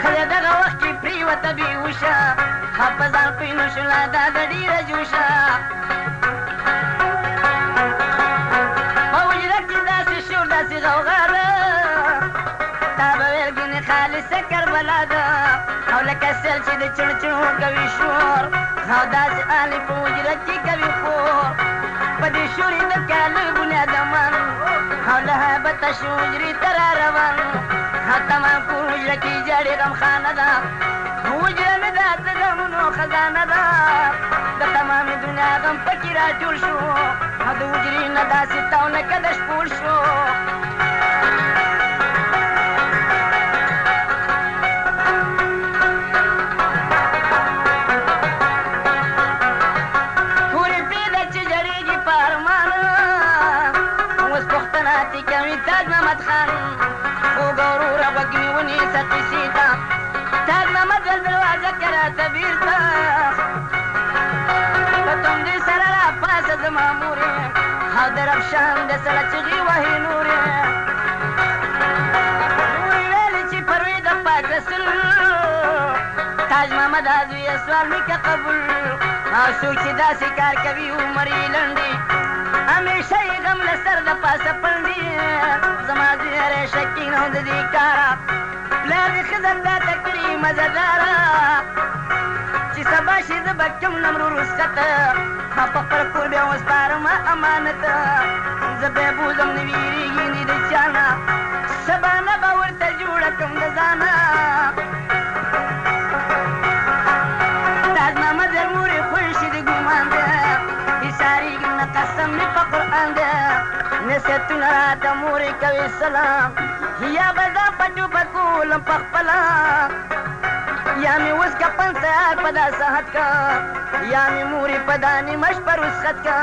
ښځه دغه وخت کې پرېوته بېهوشه په ځان پوی نه شوله دا د ډېره جوشه په حجره کې داسې شور داسې غوغا ده تا به ویل ګینې خالصه کربلا ده او لکه سیل چې د چڼچڼو کوي شور او داسې آلې په حجره کې کوي خور په دې شورې د کاله بنیادمان او له هیبته شو حجرې ته را روان او تمام کور حجره کې جاړې غمخانه ده حجره مې دا د غمونو خزانه ده د تمامې دنیا غم پکې را ټول شو او د حجرې نه داسې تاو لکه د شپول شو درفشان د سره چغې وهي نورې ویلې چې پروي د پاک رسول تاج محمد زویه سوال مې که قبول او څوک چې داسې کار کوي عمر یې لنډي همیشه یې غم له سر د پاسه پنډي زما زویه ریشکین هم د دې کاره پلار دې ښه دنده ته کړي مزهداره چې سبا شي زه به کوم نمرو رسخته په خپل کور بیا وسپارم امانت زه بیا بوزم نه ویرېږي نه د چا نه سبانه به ورته جوړه کړم د ځانه تاج محمد مورې خوښ شي د ګمان ده ایسارېږي نه قسم مې په قرآن ده نصیحتونه راته مورې کوي سلام یا به ځان په ټوپه کولم په خپله یا مې اوس کپن سیار په دا صحت کا یا مې مورې په دا نیمه شپه رسخت کا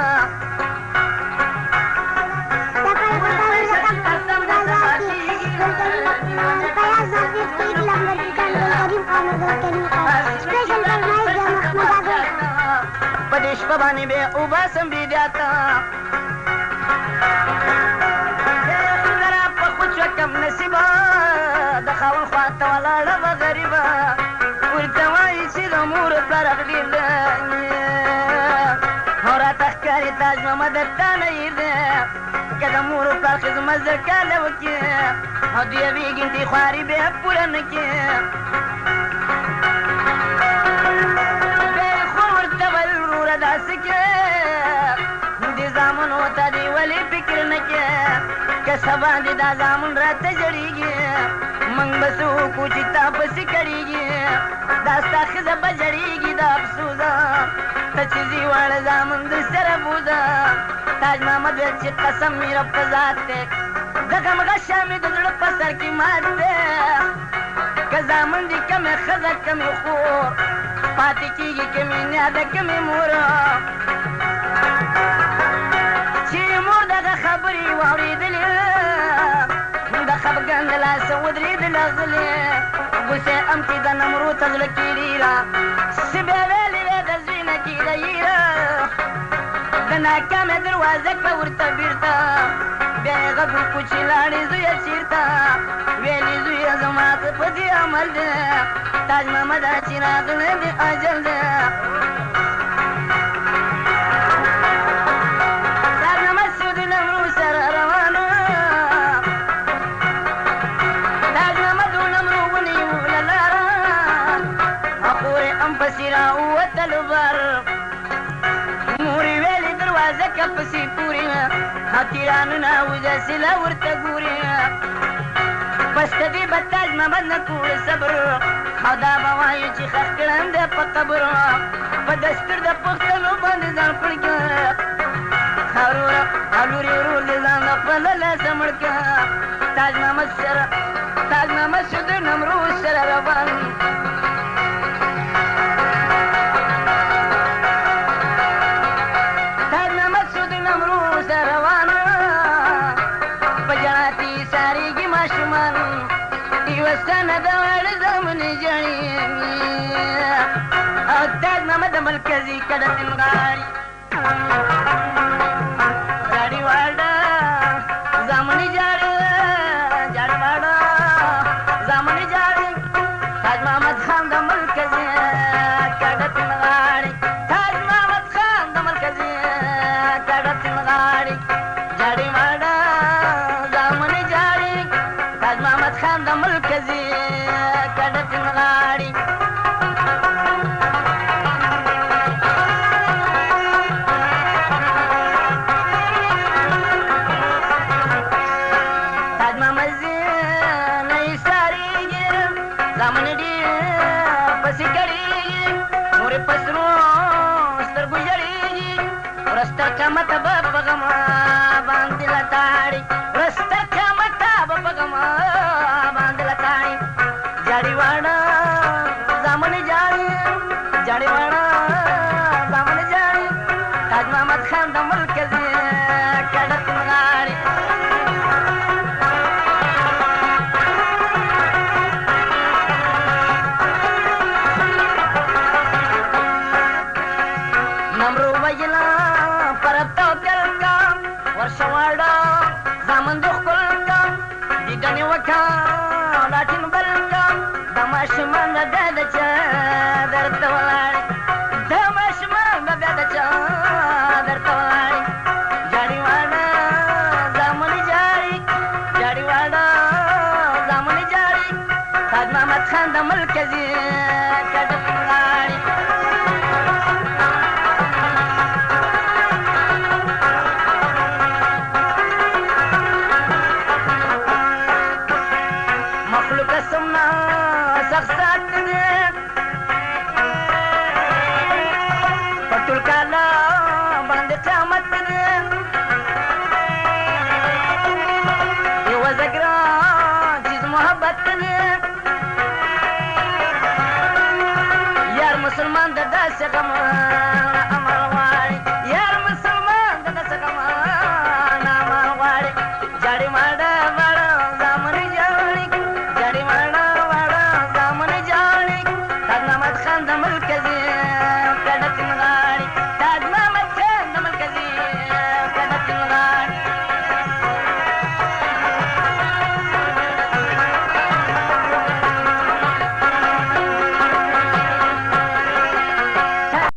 په دې شپه باندې بیا وباسم بیدیاته په خود شوه کم نصیبه د خاوند خوا ته ولاړه به غریبه ورته وایي چې د مور پلار اخلي ده او راته ښکاري تاج محمد تا نه هېر دی که د مور پلار خدمت زر کاله وکړي او د یوې ګنټې خواري بیا پوره نه کړي بیا یې خور ورته ویل وروره داسې کې دې زامنو ته دې ولې فکر نه کې که سبا دې دا زامن راته ژړېږي موږ به څه وکړو چې تا پسې کړېږي دا ستا ښځه به ژړېږي دا افسوسه ته چې ځې واړه زامن در سره بوزه تاج محمد ویل چې قسم مې رب په ذات دی د غمغشه مې د زړه په سر کې مات دی که زامن دي کمې ښځه کمې خور پاتې کېږي کمې نیاده کمې مور چې مور دغه خبرې واورېدلې د خفګان د لاسه ودرېدله غلې غوسې ام چې د نمرو ته زړه کې ډېره چې بیا ویلې وې د زوی نه کېده یېره د ناکامې دروازه کړه ورته بېرته بیا یې غږ وکړو چې لاړې زویه چېرته ویلې زویه زما څه په دې عمل دی تاج محمده چې راغلی د اجل دی تاج محمد شو د نمرو سره روانه تاج محمد و نمرو ونیوله لاره خورې ام پسې راووتلو بر مورې ویلې دروازه که پسې پورې تیرانونه وځسله ورته ګورې بس د دې به تاج محمد نه کوړ صبر او دا به وایو چې خښ کړم دی په قبر په دستور د پښتنو باندې ځان پړ کړه وروره او لورې ورور دې ځان د خپله لاسه مړ کړه تاج محمد شو د نمرو سره روان تاج محمد شو د نمرو سره روان په جناتي سارېږي ماشومان یوه ستانه د واړه زامنې ژاړي او تاج محمد د مرکزي کډه نغاړي ژاړي واړه زامنې ژاړي ژاړي واړه زامنې ژاړي تاج محمد خان د مرکزي کډه نغاړي تاج محمد خان د مرکزي کډه نغاړي ژاړي واړه زامنې ژاړي تاج محمد خان د مرکزي کډه نغاړي تورې پسرو سترګو ژړېږي ورستر قیامته به په غمه باندې لتاړي ورستر قیامته به په غمه باندې لتاړي جاړي واړه زامن جاړي جاړي واړه زامن جاړي تاج محمد خان د مرکزي کډه تنغاړي نمرو ویلا پرتاو تلکا ورشواړه زامن د خپل کا دیدنې وکا لاټین بلکا د ماشومان د بیا د چادر ته ولاړې د ماشومان د بیا د چادر ته ولاړې جاړي واړه زامن جاړي جاړي واړه زامن جاړي تاج محمد خان د مرکزي کډه تنغاړي مخلوق سمنا سخصات دې پټول کالا باندې قیامت دې یو زګرا چیز محبت دې یار مسلمان د داسې غم